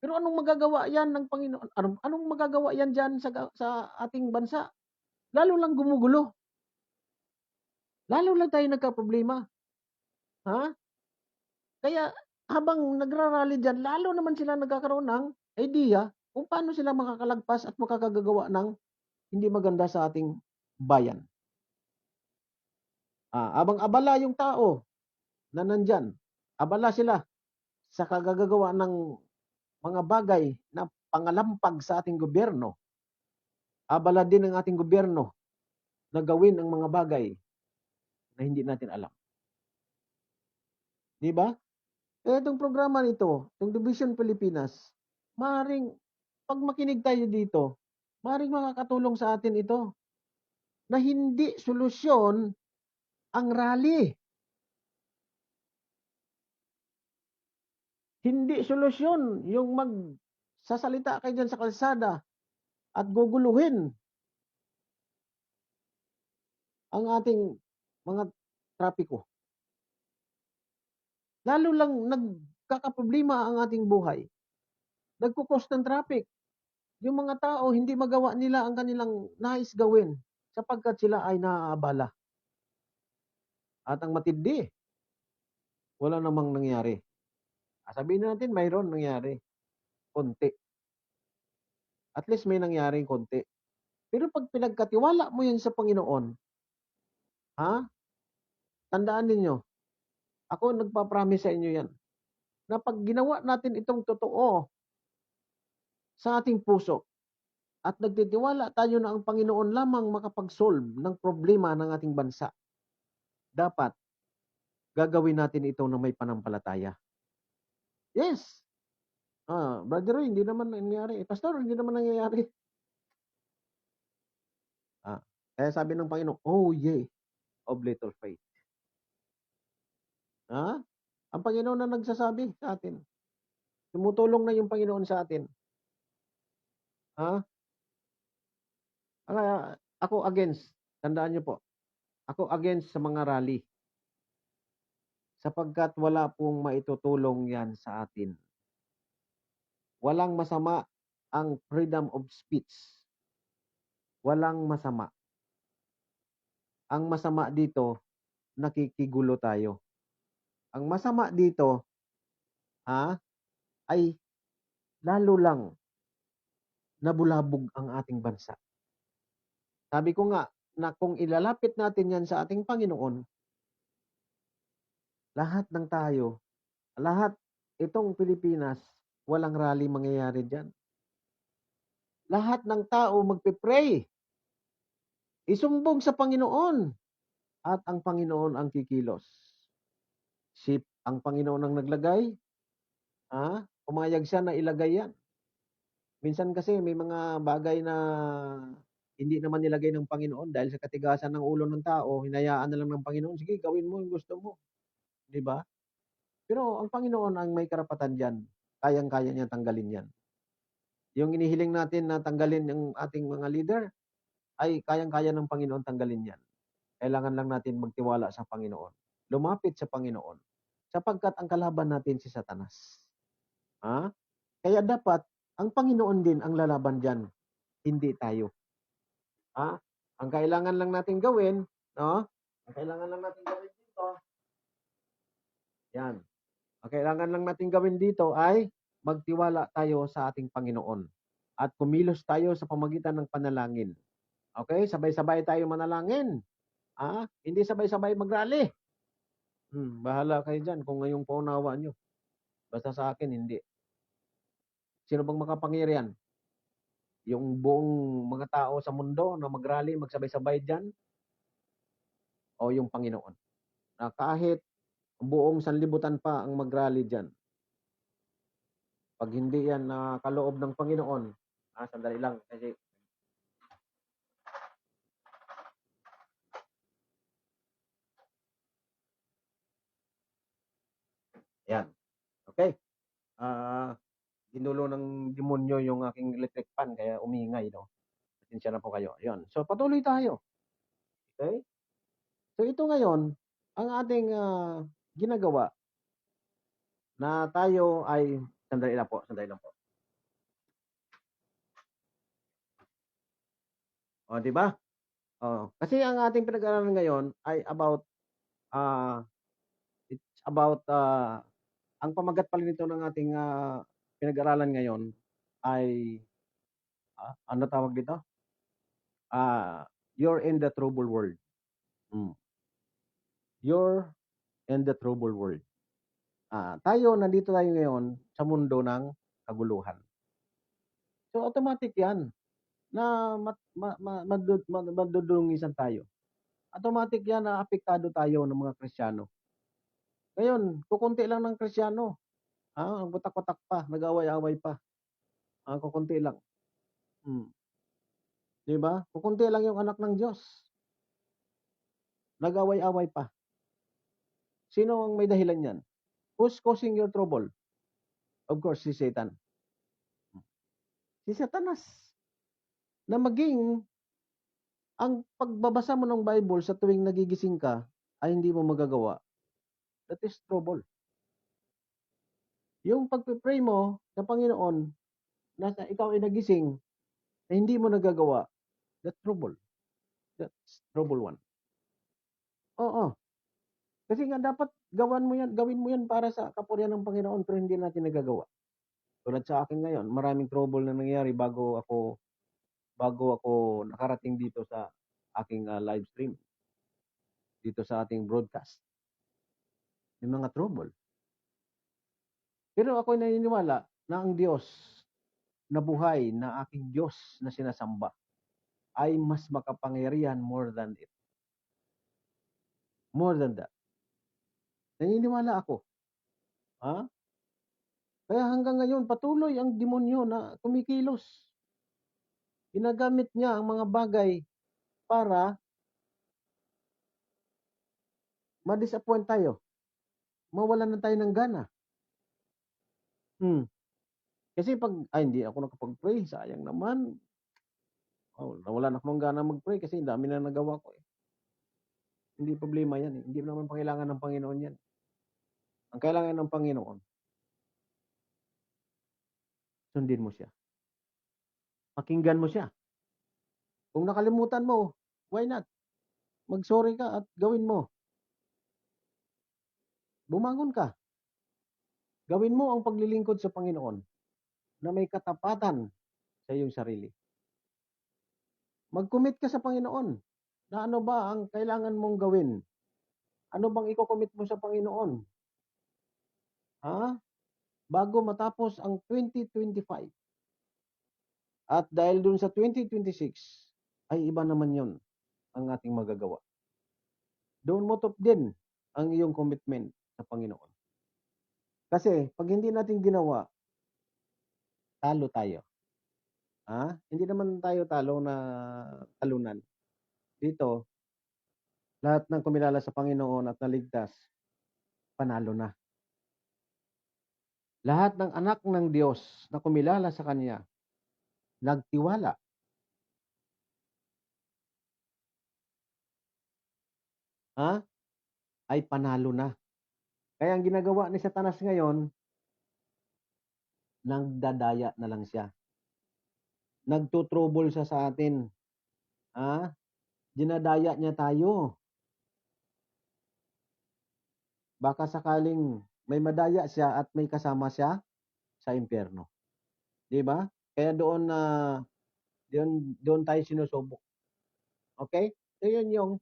Pero anong magagawa yan ng Panginoon? Anong magagawa yan dyan sa ating bansa? Lalo lang gumugulo. Lalo lang tayo nagka-problema. Ha? Kaya habang nagrarally dyan, lalo naman sila nagkakaroon ng idea kung paano sila makakalagpas at makakagawa ng hindi maganda sa ating bayan. Abang abala yung tao na nandyan, abala sila sa kagagawa ng mga bagay na pangalampag sa ating gobyerno. Abala din ng ating gobyerno na gawin ang mga bagay na hindi natin alam. Di ba? Kaya itong programa nito, itong Division Pilipinas, maaaring pag makinig tayo dito, maaaring makakatulong sa atin ito na hindi solusyon ang rally. Hindi solusyon yung magsasalita kayo dyan sa kalsada at guguluhin ang ating mga trapiko. Lalo lang nagkakaproblema ang ating buhay. Nagkukos ng traffic. Yung mga tao, hindi magawa nila ang kanilang nais gawin sapagkat sila ay naaabala. At ang matindi, wala namang nangyari. Sabihin natin, mayroon nangyari. Konti. At least may nangyaring konti. Pero pag pinagkatiwala mo yan sa Panginoon, tandaan ninyo, ako nagpapromise sa inyo yan, na pag ginawa natin itong totoo sa ating puso, at nagtitiwala tayo na ang Panginoon lamang makapag-solve ng problema ng ating bansa, dapat gagawin natin ito na may panampalataya. Yes. Brother Roy, hindi naman nangyayari. Pastor, hindi naman nangyayari. Kaya sabi ng Panginoon, oh yea, of little faith. Ang Panginoon na nagsasabi sa atin. Tumutulong na yung Panginoon sa atin. Ako against, tandaan niyo po, ako against sa mga rally. Sapagkat wala pong maitutulong yan sa atin. Walang masama ang freedom of speech. Walang masama. Ang masama dito, nakikigulo tayo. Ang masama dito, ay lalo lang nabulabog ang ating bansa. Sabi ko nga, na kung ilalapit natin yan sa ating Panginoon, lahat ng tayo, lahat itong Pilipinas, walang rally mangyayari dyan. Lahat ng tao magpe-pray. Isumbong sa Panginoon. At ang Panginoon ang kikilos. Ang Panginoon ang naglagay. Pumayag siya na ilagay yan. Minsan kasi may mga bagay na hindi naman nilagay ng Panginoon dahil sa katigasan ng ulo ng tao, hinayaan na lang ng Panginoon, sige, gawin mo yung gusto mo. Di ba? Pero ang Panginoon ang may karapatan dyan. Kayang-kaya niya tanggalin yan. Yung inihiling natin na tanggalin yung ating mga leader, ay kayang-kaya ng Panginoon tanggalin yan. Kailangan lang natin magtiwala sa Panginoon. Lumapit sa Panginoon. Sapagkat ang kalaban natin si Satanas. Kaya dapat, ang Panginoon din ang lalaban dyan. Hindi tayo. Ang kailangan lang natin gawin, Ang kailangan lang natin gawin dito, yan. Ang kailangan lang natin gawin dito ay magtiwala tayo sa ating Panginoon. At kumilos tayo sa pamagitan ng panalangin. Okay? Sabay-sabay tayo manalangin. Hindi sabay-sabay mag-rally. Bahala kayo dyan kung ngayong paunawa nyo. Basta sa akin, hindi. Sino bang makapangyarihan? Yung buong mga tao sa mundo na mag-rally, magsabay-sabay dyan? O yung Panginoon? Na kahit buong sanlibutan pa ang mag-rally dyan. Pag hindi yan na kaloob ng Panginoon, sandali lang. Kasi yan. Okay. Ginulo ng demonyo yung aking electric fan kaya umingay, no? Pasensya na po kayo. Ayun. So patuloy tayo. Okay? So ito ngayon ang ating ginagawa na tayo ay sandali lang po. O, di ba? Kasi ang ating pinag-aralan ngayon ay about, it's about, ang pamagat pala nito ng ating, pinag-aralan ngayon ay, ano tawag dito? You're in the troubled world. Hmm. You're in the troubled world. Nandito tayo ngayon sa mundo ng kaguluhan. So automatic 'yan na madudungisan tayo. Automatic 'yan na apektado tayo ng mga Kristiyano. Ngayon, kokonti lang ng Kristiyano, ang watak-watak pa, nag-away-away pa. Kokonti lang. 'Di ba? Kokonti lang yung anak ng Diyos. Nag-away-away pa. Sino ang may dahilan niyan? Who's causing your trouble? Of course, si Satan. Si Satanas. Na maging ang pagbabasa mo ng Bible sa tuwing nagigising ka ay hindi mo magagawa. That is trouble. Yung pagpe-pray mo sa Panginoon, nasa ikaw ay nagising, na hindi mo nagagawa, that's trouble. That's trouble one. Oo. Kasi nga dapat gawin mo yan para sa kapurihan ng Panginoon, pero hindi natin nagagawa. Tulad sa akin ngayon, maraming trouble na nangyayari bago ako nakarating dito sa aking live stream. Dito sa ating broadcast. May mga trouble. Pero ako'y naniniwala na ang Diyos na buhay, na aking Diyos na sinasamba, ay mas makapangyarihan more than it. More than that. Naniniwala ako. Kaya hanggang ngayon, patuloy ang demonyo na kumikilos. Ginagamit niya ang mga bagay para ma-disappoint tayo. Mawalan na tayo ng gana. Kasi hindi ako nakapag-pray, sayang naman. Nawalan ako ng gana mag-pray kasi dami na nagawa ko eh. Hindi problema yan eh. Hindi naman kailangan ng Panginoon yan. Ang kailangan ng Panginoon, sundin mo siya. Pakinggan mo siya. Kung nakalimutan mo, why not? Mag-sorry ka at gawin mo. Bumangon ka. Gawin mo ang paglilingkod sa Panginoon na may katapatan sa iyong sarili. Mag-commit ka sa Panginoon na ano ba ang kailangan mong gawin. Ano bang i-commit mo sa Panginoon? Bago matapos ang 2025. At dahil dun sa 2026, ay iba naman yon ang ating magagawa. Doon mo top din ang iyong commitment sa Panginoon. Kasi pag hindi natin ginawa, talo tayo. Hindi naman tayo talo na talunan. Dito, lahat ng kumilala sa Panginoon at naligtas, panalo na. Lahat ng anak ng Diyos na kumilala sa Kanya, nagtiwala. Ay panalo na. Kaya ang ginagawa ni Satanas ngayon, nagdadaya na lang siya. Nagtutrouble siya sa atin. Dinadaya niya tayo. Baka sakaling may madaya siya at may kasama siya sa impyerno. 'Di ba? Kaya doon tayo sinusubok. Okay? So yun yung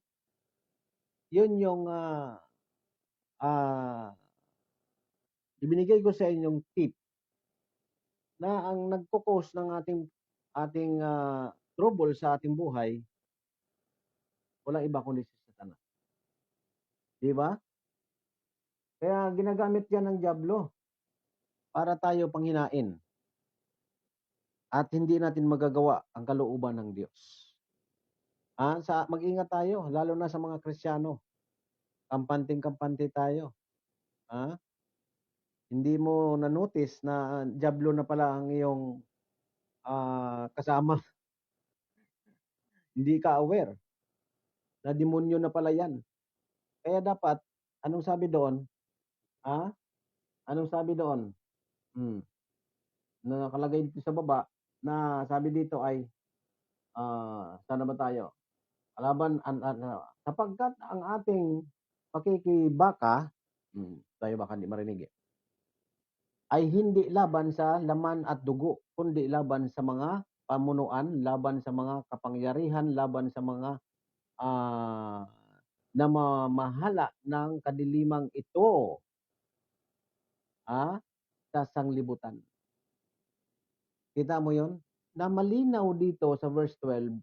ibinigay ko sa inyong tip na ang nagko-cause ng ating trouble sa ating buhay, walang iba kundi si Satanas. 'Di ba? Kaya ginagamit yan ng dyablo para tayo panghinain. At hindi natin magagawa ang kalooban ng Diyos. Mag-ingat tayo, lalo na sa mga Kristiyano. Kampanting-kampante tayo. Hindi mo na-notice na dyablo na pala ang iyong kasama. Hindi ka aware na demonyo na pala yan. Kaya dapat, anong sabi doon? Anong sabi doon? Na nakalagay dito sa baba, na sabi dito ay, Sana ba tayo? Sapagkat ang ating pakikibaka, tayo baka hindi marinig eh, ay hindi laban sa laman at dugo, kundi laban sa mga pamunuan, laban sa mga kapangyarihan, laban sa mga ah, namamahala ng kadilimang ito sa sanglibutan. Kita mo yon? Na malinaw dito sa verse 12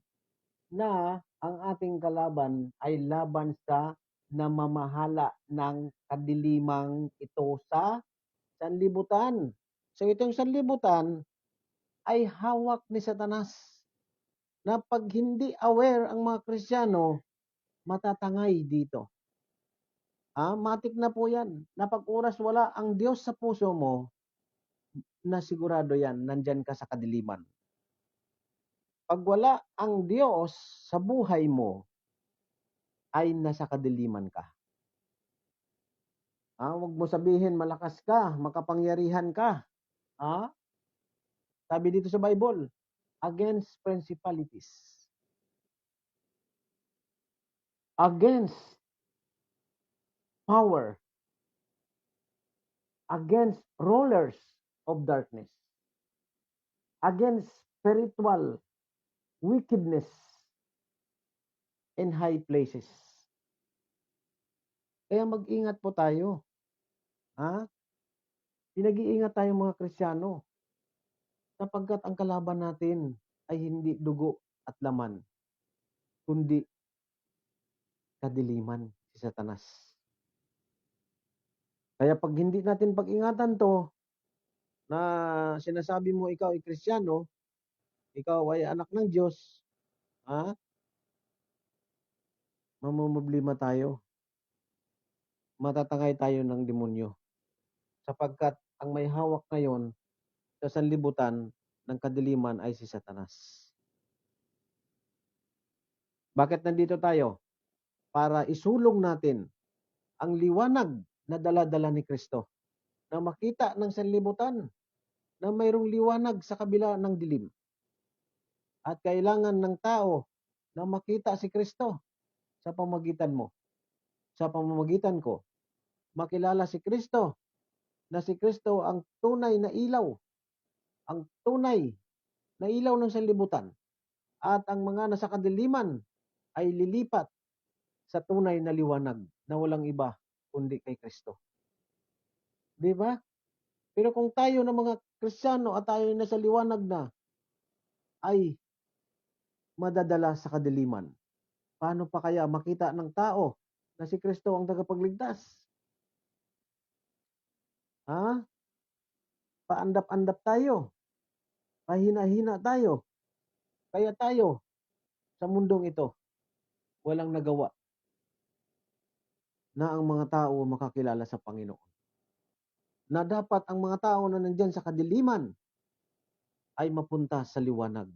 na ang ating kalaban ay laban sa namamahala ng kadilimang ito sa sanlibutan. So itong sanlibutan ay hawak ni Satanas na pag hindi aware ang mga Kristiyano, matatangay dito. Matik na po yan. Na pag oras wala ang Diyos sa puso mo, na sigurado yan, nandyan ka sa kadiliman. Pag wala ang Diyos sa buhay mo, ay nasa kadiliman ka. Huwag mo sabihin malakas ka, makapangyarihan ka. Sabi dito sa Bible, against principalities, against power, against rulers of darkness, against spiritual wickedness in high places. Kaya mag-ingat po tayo. Pinag-iingat tayo mga Kristiyano. Sapagkat ang kalaban natin ay hindi dugo at laman, kundi kadiliman, si Satanas. Kaya pag hindi natin pag-ingatan to, na sinasabi mo ikaw ay Kristiyano, ikaw ay anak ng Diyos, mamumblema tayo. Matatangay tayo ng demonyo. Sapagkat ang may hawak ngayon sa sanlibutan ng kadiliman ay si Satanas. Bakit nandito tayo? Para isulong natin ang liwanag na dala-dala ni Kristo. Na makita ng sanlibutan na mayroong liwanag sa kabila ng dilim. At kailangan ng tao na makita si Kristo sa pamamagitan mo. Sa pamamagitan ko. Makilala si Kristo na si Kristo ang tunay na ilaw. Ang tunay na ilaw ng sanlibutan. At ang mga nasa kadiliman ay lilipat sa tunay na liwanag na walang iba kundi kay Kristo. Di ba? Pero kung tayo na mga Kristiyano at tayo nasa liwanag na, ay madadala sa kadiliman. Paano pa kaya makita ng tao na si Kristo ang tagapagligtas? Paandap-andap tayo. Pahina-hina tayo. Kaya tayo, sa mundong ito, walang nagawa na ang mga tao makakilala sa Panginoon. Na dapat ang mga tao na nandyan sa kadiliman ay mapunta sa liwanag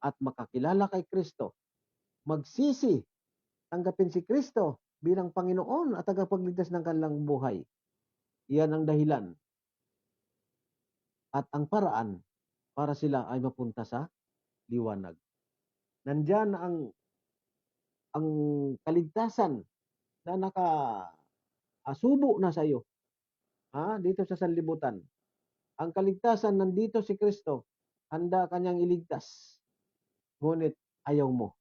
at makakilala kay Kristo. Magsisi, tanggapin si Kristo bilang Panginoon at tagapagligtas ng kanilang buhay. Iyan ang dahilan at ang paraan para sila ay mapunta sa liwanag. Nandyan ang kaligtasan na nakasubo na sa iyo. Dito sa sanlibutan. Ang kaligtasan nandito si Kristo. Handa kanyang iligtas. Ngunit ayaw mo.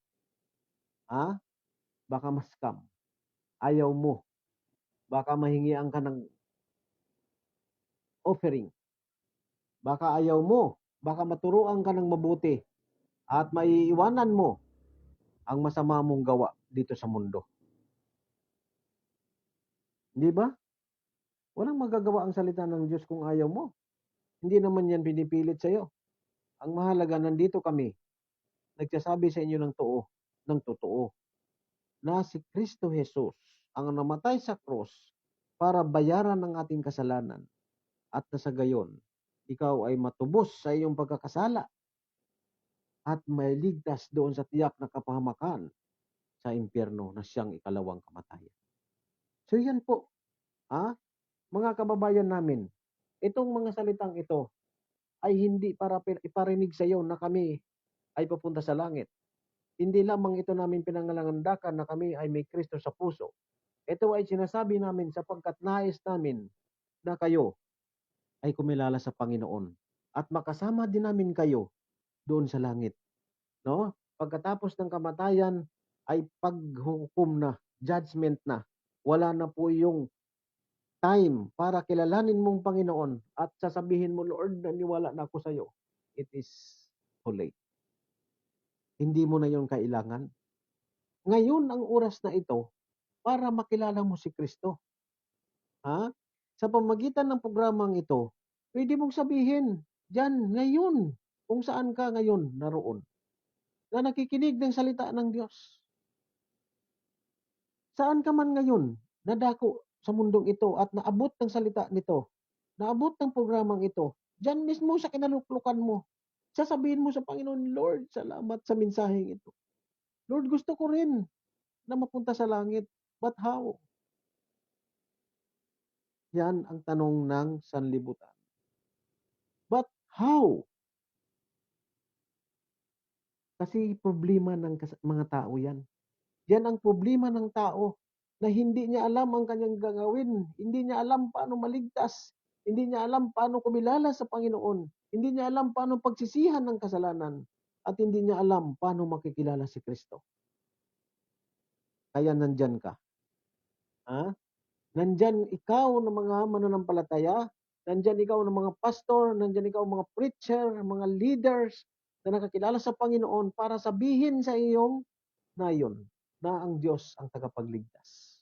Baka maskam. Ayaw mo. Baka mahingian ka ng offering. Baka ayaw mo. Baka maturuan ka ng mabuti. At maiiwanan mo ang masama mong gawa dito sa mundo. Di ba? Walang magagawa ang salita ng Diyos kung ayaw mo. Hindi naman yan pinipilit sa iyo. Ang mahalaga, nandito kami. Nagsasabi sa inyo ng totoo. Na si Kristo Jesus ang namatay sa cross para bayaran ang ating kasalanan. At na sa gayon, ikaw ay matubos sa iyong pagkakasala at may ligtas doon sa tiyak na kapahamakan sa impyerno na siyang ikalawang kamatayan. So yan po, mga kababayan namin, itong mga salitang ito ay hindi para iparinig sa iyo na kami ay papunta sa langit. hindi lamang ito namin pinangalangandakan na kami ay may Kristo sa puso. Ito ay sinasabi namin sapagkat nais namin na kayo ay kumilala sa Panginoon at makasama din namin kayo doon sa langit. No? Pagkatapos ng kamatayan ay paghukom na, judgment na. Wala na po yung time para kilalanin mong Panginoon at sasabihin mo, Lord, naniwala na ako sa iyo. It is too late. Hindi mo na yon kailangan. Ngayon ang oras na ito para makilala mo si Kristo. Ha? Sa pamagitan ng programang ito, pwede mong sabihin, dyan, ngayon, kung saan ka ngayon naroon, na nakikinig ng salita ng Diyos. Saan ka man ngayon, nadako sa mundong ito at naabot ng salita nito, naabot ng programang ito, dyan mismo sa kinaluklukan mo, sasabihin mo sa Panginoon, Lord, salamat sa mensaheng ito. Lord, gusto ko rin na mapunta sa langit. But how? Yan ang tanong ng sanlibutan. But how? Kasi problema ng mga tao yan. Yan ang problema ng tao na hindi niya alam ang kanyang gagawin. Hindi niya alam paano maligtas. Hindi niya alam paano kumilala sa Panginoon. Hindi niya alam paano pagsisihan ng kasalanan. At hindi niya alam paano makikilala si Kristo. Kaya nandyan ka. Ha? Nandyan ikaw ng mga mananampalataya. Nandyan ikaw ng mga pastor. Nandyan ikaw mga preacher, mga leaders na nakakilala sa Panginoon para sabihin sa iyong nayon na ang Diyos ang tagapagligtas.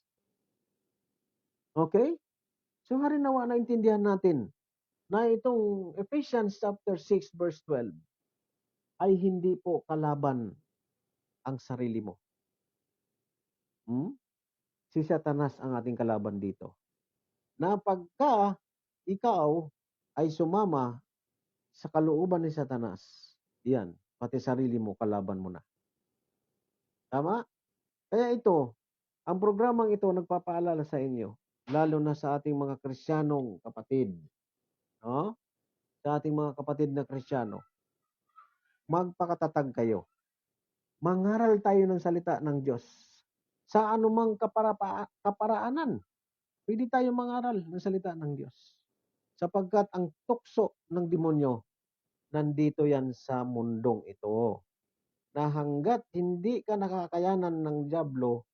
Okay? So harinawa naintindihan natin na itong Ephesians chapter 6 verse 12 ay hindi po kalaban ang sarili mo. Si Satanas ang ating kalaban dito. Na pagka ikaw ay sumama sa kalooban ni Satanas, yan, pati sarili mo, kalaban mo na. Tama? Kaya ito, ang programang ito nagpapaalala sa inyo, lalo na sa ating mga Kristiyanong kapatid, no? Sa ating mga kapatid na Kristiyano, magpakatatag kayo. Mangaral tayo ng salita ng Diyos. Sa anumang kaparaanan, pwede tayo mangaral ng salita ng Diyos. Sapagkat ang tukso ng demonyo, nandito yan sa mundong ito. Na hanggat hindi ka nakakayanan ng dyablo,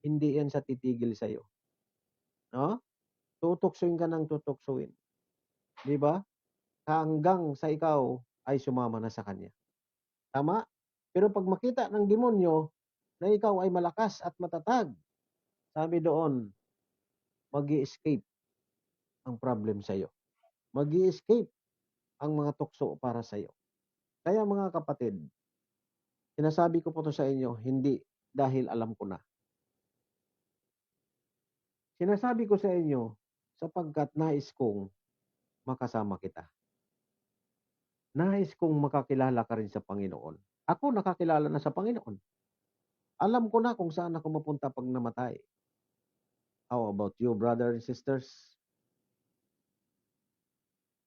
hindi yan sa titigil sa'yo. No? Tutuksuin ka ng tutuksuin. Di ba? Hanggang sa ikaw ay sumama na sa kanya. Tama? Pero pag makita ng demonyo na ikaw ay malakas at matatag, sabi doon, mag-i-escape ang problem sa iyo. Mag-i-escape ang mga tukso para sa iyo. Kaya mga kapatid, sinasabi ko po to sa inyo, hindi dahil alam ko na. Sinasabi ko sa inyo sapagkat nais kong makasama kita. Nais kong makakilala ka rin sa Panginoon. Ako nakakilala na sa Panginoon. Alam ko na kung saan ako mapunta pag namatay. How about you, brothers and sisters?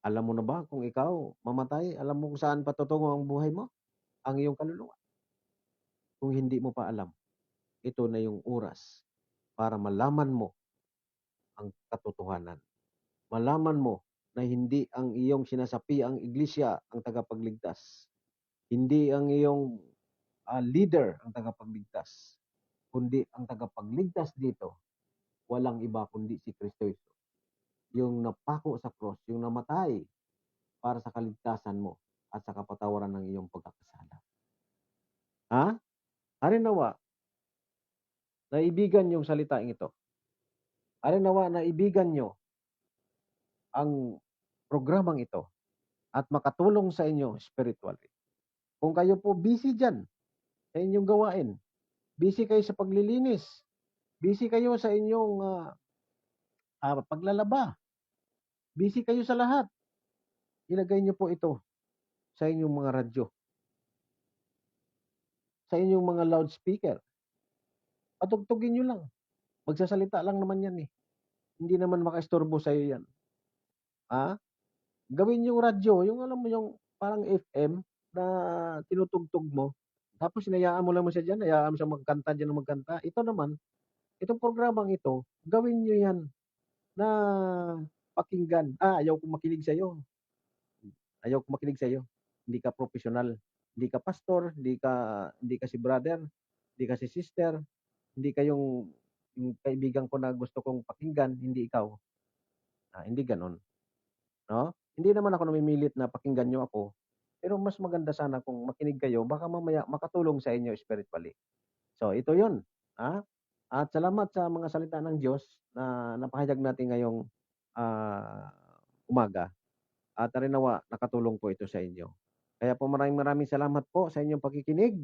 Alam mo na ba kung ikaw mamatay? Alam mo kung saan patutungo ang buhay mo? Ang iyong kaluluwa. Kung hindi mo pa alam, ito na yung oras para malaman mo ang katotohanan. Malaman mo na hindi ang iyong sinasapi ang iglesia ang tagapagligtas. Hindi ang iyong leader ang tagapagligtas. Kundi ang tagapagligtas dito, walang iba kundi si Kristo Hesus. Yung napako sa cross, yung namatay para sa kaligtasan mo at sa kapatawaran ng iyong pagkakasala. Ha? Harinawa, naibigan yung salitaing ito. Harinawa, naibigan nyo ang programang ito at makatulong sa inyo spiritually. Kung kayo po busy dyan sa inyong gawain, busy kayo sa paglilinis, busy kayo sa inyong paglalaba, busy kayo sa lahat, ilagay nyo po ito sa inyong mga radyo, sa inyong mga loudspeaker. Patugtugin nyo lang. Magsasalita lang naman yan eh. Hindi naman makaistorbo sa iyo yan. Ha? Gawin yung radyo, yung alam mo yung parang FM na tinutugtog mo, Tapos hinayaan mo lang siya diyan, hayaan mo siyang magkanta diyan ng magkanta. Ito naman, itong programang ito, gawin niyo 'yan na pakinggan. Ayaw kong makinig sa'yo, ayaw kong makinig sa'yo. Hindi ka propesyonal, hindi ka pastor, hindi ka si brother, hindi ka si sister, hindi ka yung kaibigan ko na gusto kong pakinggan, hindi ikaw. Hindi gano'n, 'no? Hindi naman ako namimilit na pakinggan niyo ako, pero mas maganda sana kung makinig kayo baka mamaya makatulong sa inyo spiritually. So ito 'yun, ah, at salamat sa mga salita ng Diyos na napahayag natin ngayong, ah, umaga at nawa nakatulong po ito sa inyo. Kaya po maraming maraming salamat po sa inyong pakikinig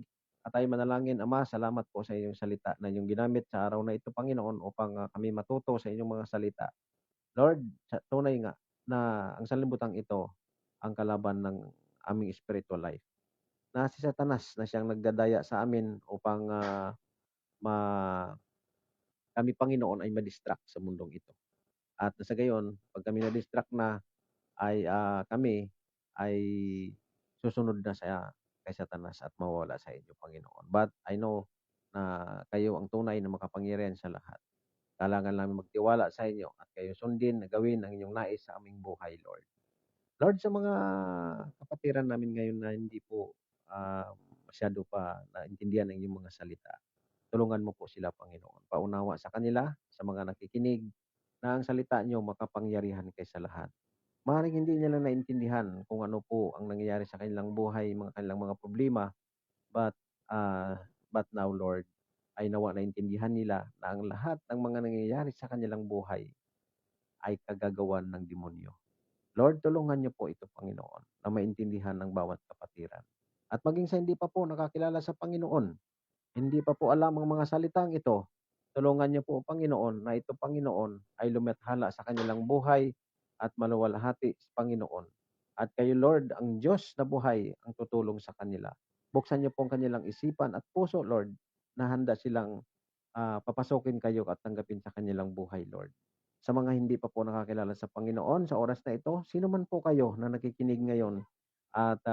at tayo'y manalangin. Ama, salamat po sa inyong salita na inyong ginamit sa araw na ito, Panginoon, upang, kami matuto sa inyong mga salita. Lord, sa tunay nga na ang sanlibutan ito ang kalaban ng aming spiritual life, na si Satanas na siyang nagdadaya sa amin upang, ma kami, Panginoon, ay ma-distract sa mundong ito. At sa gayon, 'pag kami na-distract na ay, kami ay susunod na kay Satanas at mawawala sa inyo, Panginoon. But I know na kayo ang tunay na makapangyarihan sa lahat. Kailangan namin magtiwala sa inyo at kayo sundin na gawin ang inyong nais sa aming buhay, Lord. Lord, sa mga kapatiran namin ngayon na hindi po, masyado pa naintindihan ang iyong mga salita, tulungan mo po sila, Panginoon. Paunawa sa kanila, sa mga nakikinig, na ang salita niyo makapangyarihan kaysa lahat. Maaaring hindi nila naintindihan kung ano po ang nangyayari sa kanilang buhay, kanilang mga problema, but, but now, Lord, ay nawa naintindihan nila na ang lahat ng mga nangyayari sa kanilang buhay ay kagagawan ng demonyo. Lord, tulungan niyo po ito, Panginoon, na maintindihan ng bawat kapatiran. At maging sa hindi pa po nakakilala sa Panginoon, hindi pa po alam ang mga salitang ito, tulungan niyo po, Panginoon, na ito, Panginoon, ay lumethala sa kanilang buhay at maluwalhati sa Panginoon. At kayo, Lord, ang Diyos na buhay, ang tutulong sa kanila. Buksan niyo po ang kanilang isipan at puso, Lord, na handa silang, papasukin kayo at tanggapin sa kanilang buhay, Lord. Sa mga hindi pa po nakakilala sa Panginoon sa oras na ito, sino man po kayo na nakikinig ngayon at,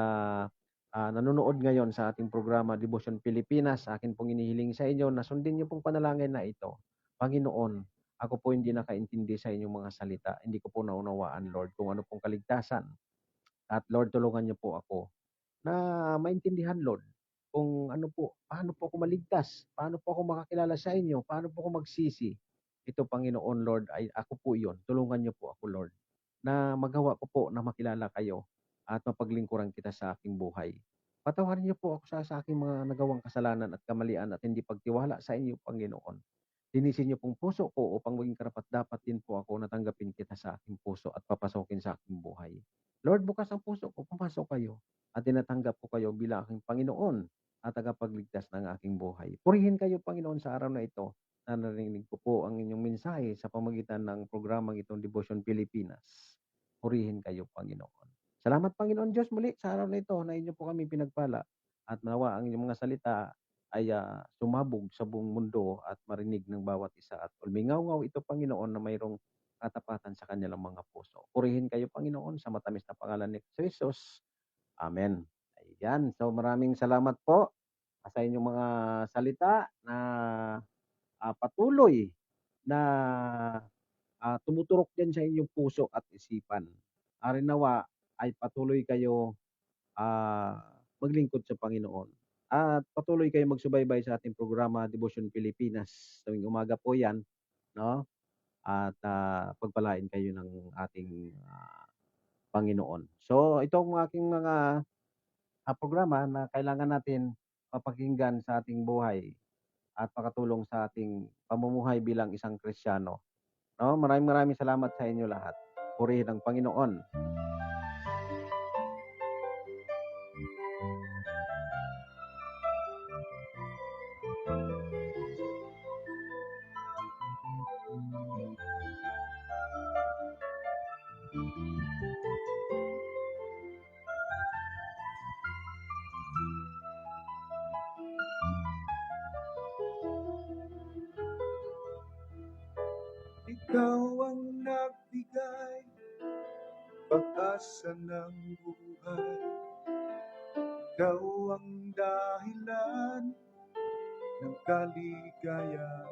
nanonood ngayon sa ating programa Devotion Pilipinas, akin pong inihiling sa inyo na sundin niyo pong panalangin na ito. Panginoon, ako po hindi nakaintindi sa inyong mga salita. Hindi ko po naunawaan, Lord, kung ano pong kaligtasan. At Lord, tulungan niyo po ako na maintindihan, Lord, kung ano po, paano po ako maligtas, paano po ako makakilala sa inyo, paano po ako magsisi. Ito, Panginoon, Lord, ay ako po iyon. Tulungan niyo po ako, Lord, na magawa ko po na makilala kayo at mapaglingkuran kita sa aking buhay. Patawarin niyo po ako sa aking mga nagawang kasalanan at kamalian at hindi pagtiwala sa inyo, Panginoon. Linisin niyo pong puso ko upang maging karapat-dapat din po ako na tanggapin kita sa aking puso at papasokin sa aking buhay. Lord, bukas ang puso ko, pumasok kayo at tinatanggap ko kayo bilang aking Panginoon at tagapagligtas ng aking buhay. Purihin kayo, Panginoon, sa araw na ito na narinig ko po ang inyong mensahe sa pamagitan ng programang itong Devotion Pilipinas. Purihin kayo, Panginoon. Salamat, Panginoon Diyos, muli sa araw na ito na inyo po kami pinagpala at nawa ang inyong mga salita ay, sumabog sa buong mundo at marinig ng bawat isa at ulmingaw-ngaw ito, Panginoon, na mayroong katapatan sa kanilang mga puso. Purihin kayo, Panginoon, sa matamis na pangalan ni Jesus. Amen. Ayan. So maraming salamat po sa inyong mga salita na, patuloy na, tumuturok din sa inyong puso at isipan. Nawa ay patuloy kayo, maglingkod sa Panginoon. At patuloy kayong magsubaybay sa ating programa Devotion Pilipinas. Tuwing umaga po 'yan, 'no? At, pagpalain kayo ng ating, Panginoon. So itong aking mga, programa na kailangan natin mapakinggan sa ating buhay at makatulong sa ating pamumuhay bilang isang Kristiyano, 'no? Maraming maraming salamat sa inyo lahat. Purihin ang Panginoon. Ikaw ang nagbigay, pag-asa ng buhay. Ikaw ang dahilan kaligayahan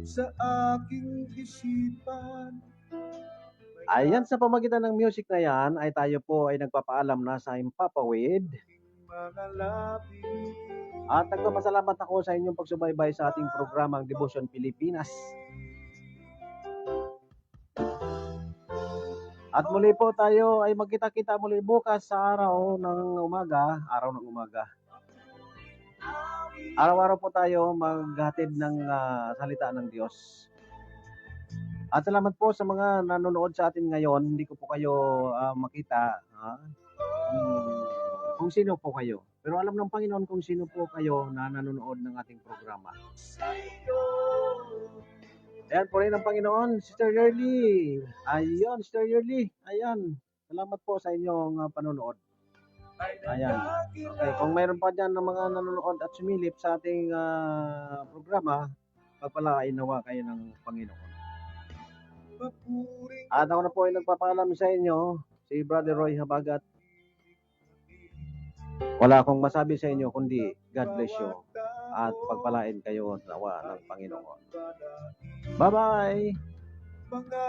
sa aking isipan. Ayan, sa pamagitan ng music na yan, ay tayo po ay nagpapaalam na sa Impapawid. Mga labi, At nagpapasalamat ako sa inyong pagsubaybay sa ating programang Devotion Pilipinas. At muli po tayo ay magkita-kita muli bukas sa araw ng umaga. Araw-araw po tayo maghatid ng salita ng Diyos. At salamat po sa mga nanonood sa atin ngayon. Hindi ko po kayo makita kung sino po kayo. Pero alam ng Panginoon kung sino po kayo na nanonood ng ating programa. Ayan po rin ang Panginoon, Sister Yerly. Ayun, Sister Yerly. Ayan. Salamat po sa inyong panonood. Ayan. Okay, kung mayroon pa dyan ng mga nanonood at sumilip sa ating programa, pagpalain nawa kayo ng Panginoon. At ako na po ay nagpapaalam sa inyo, si Brother Roy Habagat. Wala akong masabi sa inyo kundi God bless you at pagpalain kayo nawa ng Panginoon. Bye-bye! mga